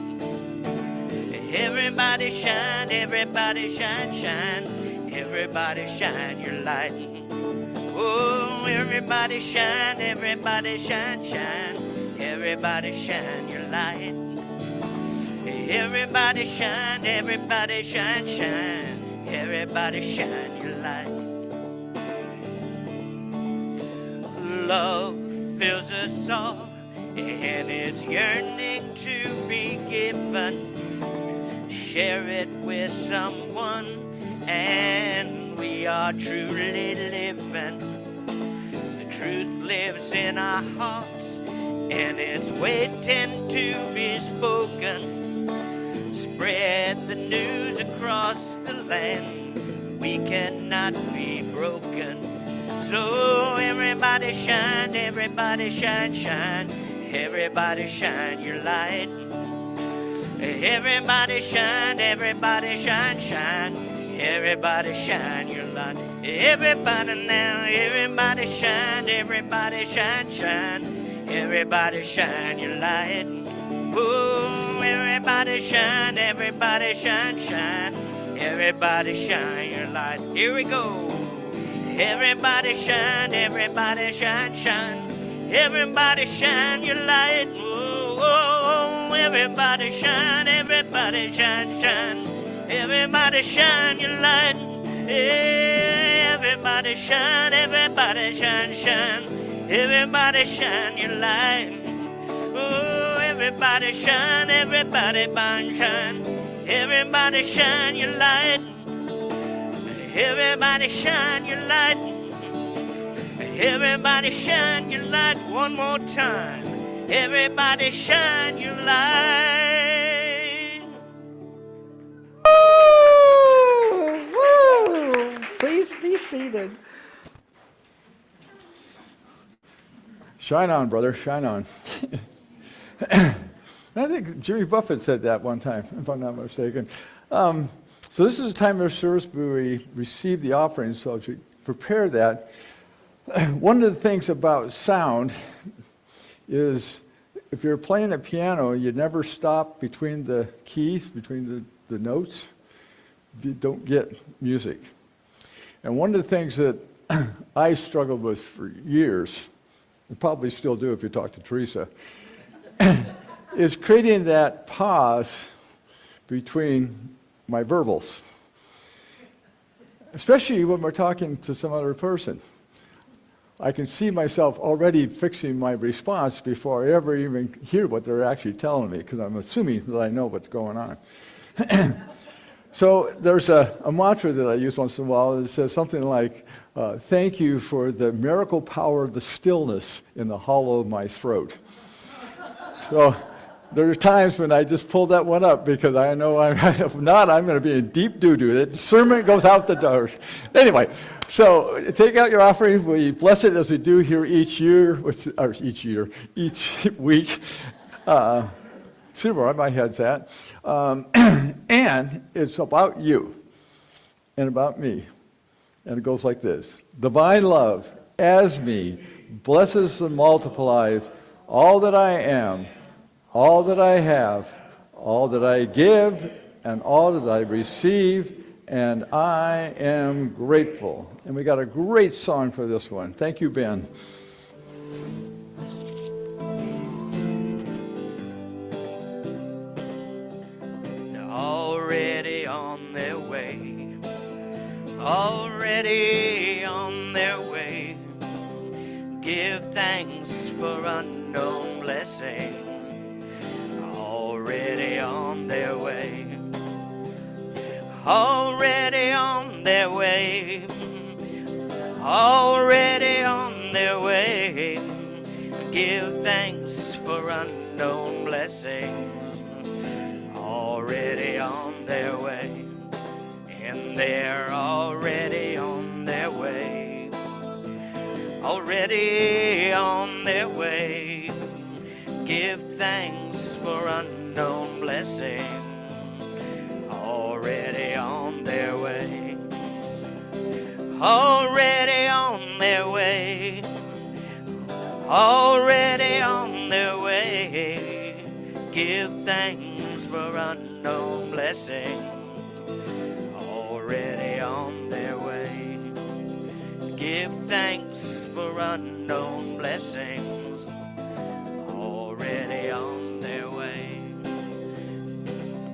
Everybody shine, shine. Everybody shine your light. Oh, everybody shine, shine. Everybody shine your light. Everybody shine, shine. Everybody shine your light. Love fills us all, and it's yearning to be given. Share it with someone, and we are truly living. The truth lives in our hearts, and it's waiting to be spoken. Spread the news across the land. We cannot be broken. So everybody shine, shine. Everybody shine your light. Everybody shine, shine. Everybody shine your light. Everybody now, everybody shine, shine. Everybody shine your light. Oh, everybody shine, shine. Everybody shine your light. Here we go. Everybody shine, shine. Everybody shine your light. Oh, oh, oh. Everybody shine, shine. Everybody shine your light. Everybody shine, shine. Everybody shine your light. Oh, everybody shine, shine. Everybody shine your light. Everybody shine your light. Everybody shine your light one more time. Everybody shine your light. Woo! Please be seated. Shine on, brother, shine on. I think Jimmy Buffett said that one time, if I'm not mistaken. So this is a time of service where we receive the offering, so as we prepare that, one of the things about sound is if you're playing a piano, you never stop between the keys, between the notes. You don't get music. And one of the things that I struggled with for years, and probably still do if you talk to Teresa, is creating that pause between my verbals, especially when we're talking to some other person. I can see myself already fixing my response before I ever even hear what they're actually telling me, because I'm assuming that I know what's going on. So there's a mantra that I use once in a while that says something like, thank you for the miracle power of the stillness in the hollow of my throat. So there are times when I just pull that one up because I know if not, I'm going to be in deep doo-doo. The sermon goes out the door. Anyway, so take out your offering. We bless it as we do here each week. See where my head's at. And it's about you and about me. And it goes like this. Divine love, as me, blesses and multiplies all that I am, all that I have, all that I give, and all that I receive, and I am grateful. And we got a great song for this one. Thank you, Ben. They're already on their way. Already on their way. Give thanks for unknown blessing. Already on their way. Already on their way. Already on their way. Give thanks for unknown blessing. Already on their way. And they're already on their way. Already on their way. Give thanks for unknown blessing. Already on their way. Already on their way. Already on their way. Give thanks for unknown blessing. Already on their way. Give thanks for unknown blessings. Already on their way.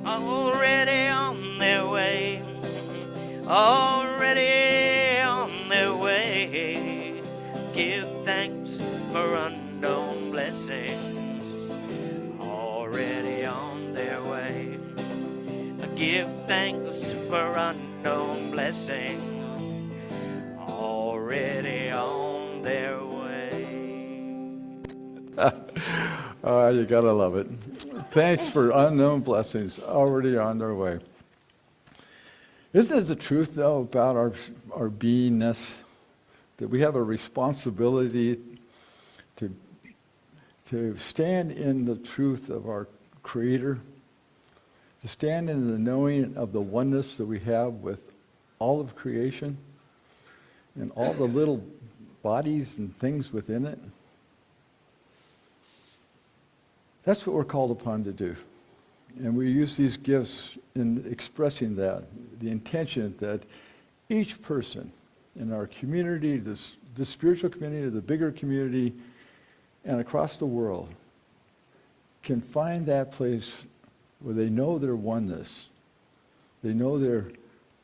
Already on their way. Already on their way. Give thanks for unknown blessings. Already on their way. Give thanks for unknown blessings. Already on their way. You gotta love it. Thanks for unknown blessings already on their way. Isn't it the truth, though, about our beingness, that we have a responsibility to stand in the truth of our Creator, to stand in the knowing of the oneness that we have with all of creation and all the little bodies and things within it. That's what we're called upon to do. And we use these gifts in expressing that, the intention that each person in our community, the spiritual community, the bigger community, and across the world can find that place where they know their oneness. They know their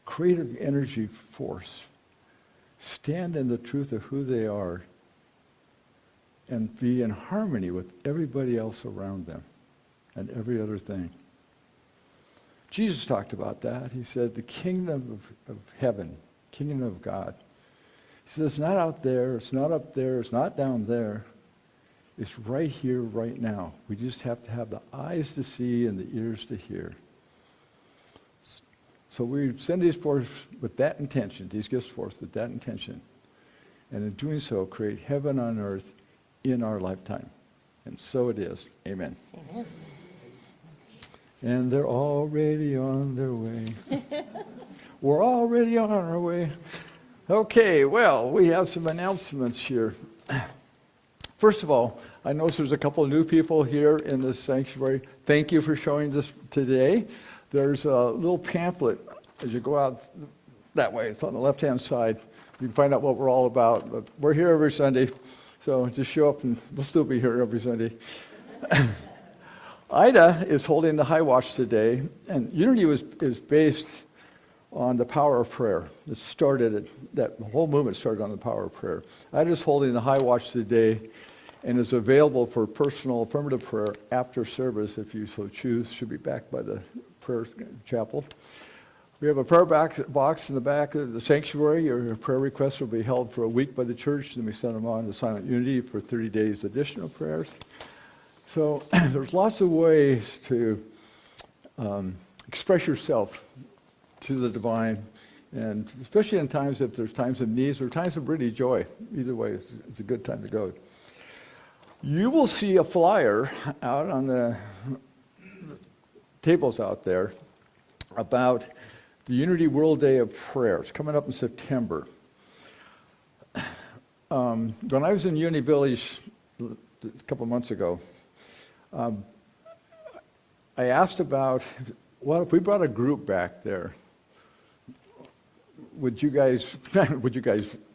creative energy force. Stand in the truth of who they are and be in harmony with everybody else around them and every other thing. Jesus talked about that. He said, the kingdom of heaven, kingdom of God. He said, it's not out there, it's not up there, it's not down there. It's right here, right now. We just have to have the eyes to see and the ears to hear. So we send these forth with that intention, these gifts forth with that intention. And in doing so, create heaven on earth in our lifetime. And so it is. Amen. Amen. And they're already on their way. We're already on our way. Okay, well, we have some announcements here. First of all, I notice there's a couple of new people here in this sanctuary. Thank you for showing this today. There's a little pamphlet as you go out that way. It's on the left-hand side. You can find out what we're all about. But we're here every Sunday, so just show up and we'll still be here every Sunday. Ida is holding the high watch today, and Unity is based on the power of prayer. It started, that whole movement started on the power of prayer. Ida's holding the high watch today and is available for personal affirmative prayer after service if you so choose. Should be back by the prayer chapel. We have a prayer box in the back of the sanctuary. Your prayer requests will be held for a week by the church, and we send them on to Silent Unity for 30 days additional prayers. So there's lots of ways to express yourself to the divine, and especially in times, if there's times of needs or times of really joy. Either way, it's a good time to go. You will see a flyer out on the tables out there about the Unity World Day of Prayer. It's coming up in September. When I was in Unity Village a couple months ago, I asked about, well, if we brought a group back there, would you guys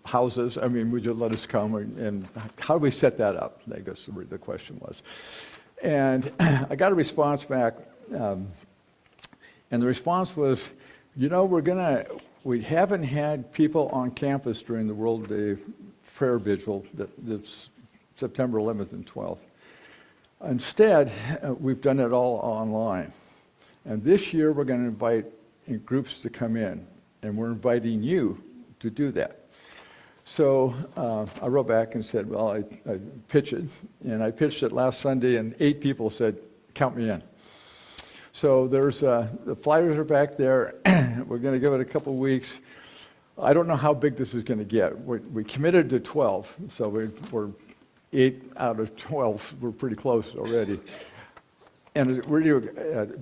house us? I mean, would you let us come? And how do we set that up? I guess the question was. And I got a response back, and the response was, you know, we haven't had people on campus during the World Day Prayer Vigil that's September 11th and 12th. Instead, we've done it all online. And this year, we're going to invite groups to come in, and we're inviting you to do that. So I wrote back and said, well, I pitch it, and I pitched it last Sunday, and 8 people said, count me in. So there's the flyers are back there. We're going to give it a couple weeks. I don't know how big this is going to get. We committed to 12, so we're 8 out of 12. We're pretty close already. And it really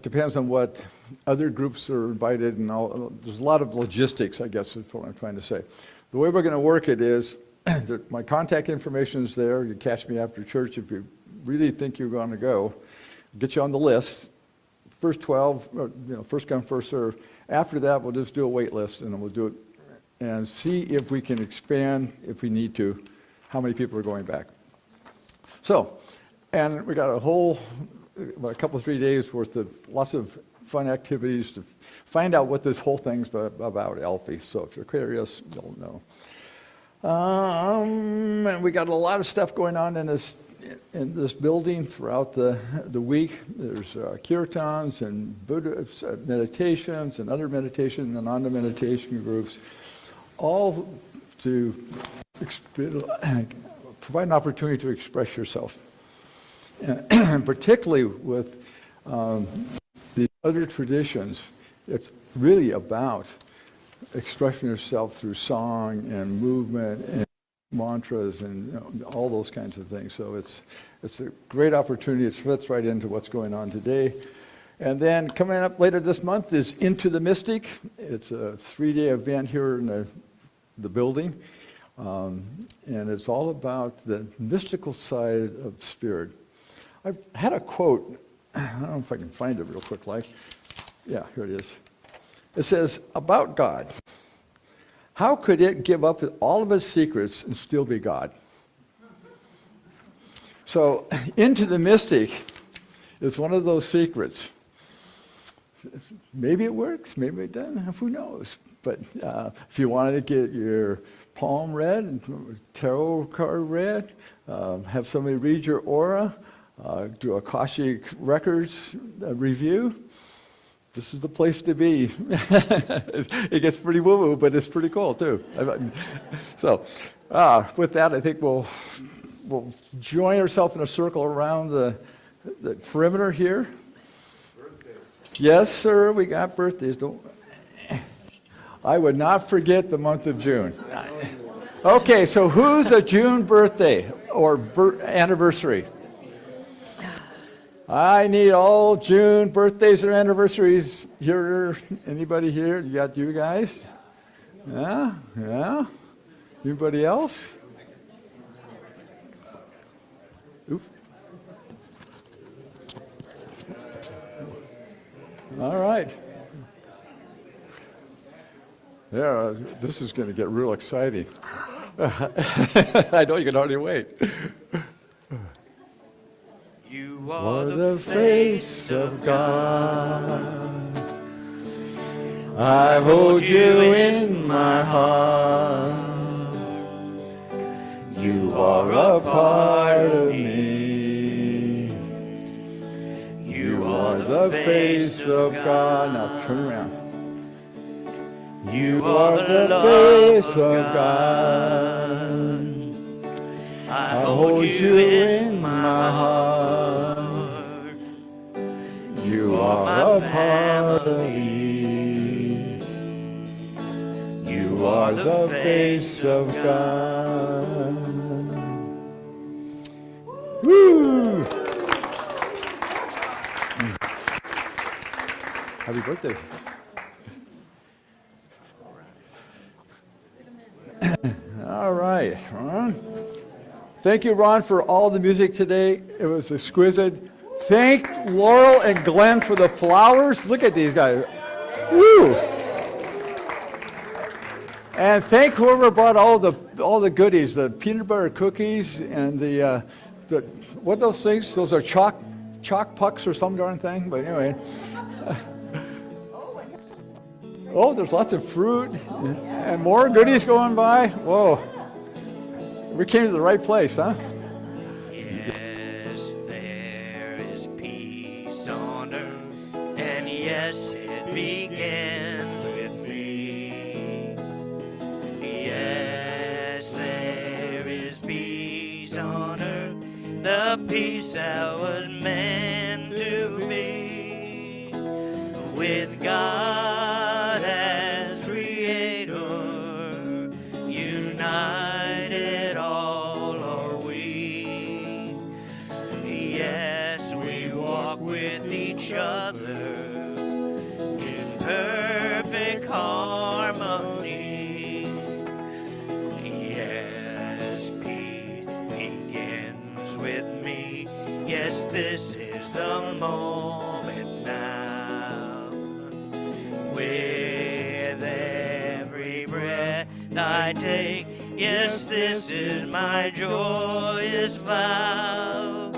depends on what other groups are invited and all. There's a lot of logistics, I guess is what I'm trying to say. The way we're going to work it is, my contact information is there. You catch me after church if you really think you're going to go. Get you on the list. First 12, first come, first serve. After that, we'll just do a wait list, and then we'll do it and see if we can expand, if we need to, how many people are going back. So, and we got a couple, 3 days worth of lots of fun activities to find out what this whole thing's about, Alfie. So if you're curious, you'll know. And we got a lot of stuff going on in this building throughout the week. There's kirtans and Buddhist meditations and other meditation and Ananda meditation groups, all to provide an opportunity to express yourself. And particularly with the other traditions, it's really about expressing yourself through song and movement and mantras and all those kinds of things. So it's a great opportunity. It fits right into what's going on today. And then coming up later this month is Into the Mystic. It's a 3-day event here in the building. And it's all about the mystical side of spirit. I had a quote. I don't know if I can find it real quick. Yeah, here it is. It says, about God. How could it give up all of its secrets and still be God? So, Into the Mystic is one of those secrets. Maybe it works, maybe it doesn't, who knows? But if you wanted to get your palm read, and tarot card read, have somebody read your aura, do a Akashic Records review, this is the place to be. It gets pretty woo-woo, but it's pretty cool too. So with that, I think we'll join ourselves in a circle around the perimeter here. Yes, sir, we got birthdays. I would not forget the month of June. Okay, so who's a June birthday or anniversary? I need all June birthdays or anniversaries here. Anybody here? You got you guys? Yeah? Anybody else? Oops. All right. Yeah, this is going to get real exciting. I know you can hardly wait. You are the face of God. I hold you in my heart. You are a part of me. You are the face of God. Now turn around. You are the face of God. I hold you in my heart. You are a part of me. You are the face of God. Woo! Happy birthday. All right, Ron. Thank you, Ron, for all the music today. It was exquisite. Thank Laurel and Glenn for the flowers. Look at these guys. Woo! And thank whoever brought all the goodies, the peanut butter cookies and the what are those things? Those are chalk pucks or some darn thing. But anyway. Oh, there's lots of fruit and more goodies going by. Whoa. We came to the right place, huh? Yes, there is peace on earth, and yes, it begins with me. Yes, there is peace on earth, the peace that was meant to be. With God as creator, united all are we. Yes, we walk with each other in perfect harmony. Yes, peace begins with me. Yes, this is the moment now. With every breath I take, yes, this is my joyous vow,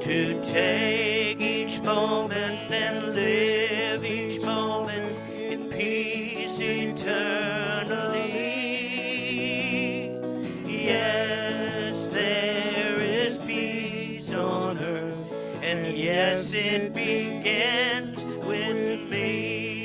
to take each moment and live each moment in peace eternally. Yes, there is peace on earth, and yes, it begins with me.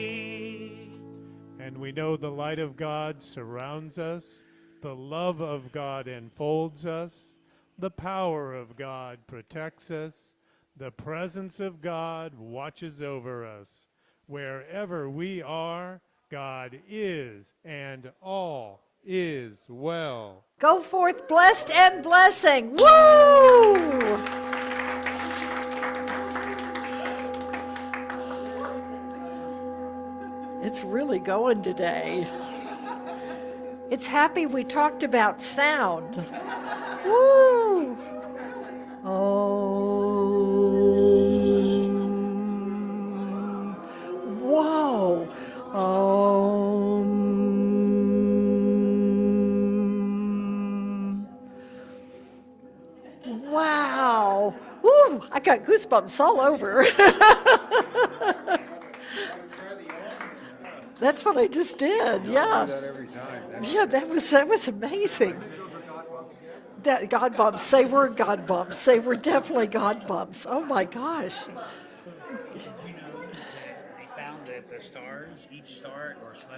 And we know the light of God surrounds us, the love of God enfolds us, the power of God protects us, the presence of God watches over us. Wherever we are, God is, and all is well. Go forth blessed and blessing. Woo! It's really going today. It's happy we talked about sound. Woo! Oh. Whoa. Oh. Wow. Woo! I got goosebumps all over. That's what I just did. Yeah. that every time. Yeah, that was amazing. That God bumps. Say we're God bumps. Say we're definitely God bumps. Oh my gosh. Did you know that they found that the stars, each star or celestial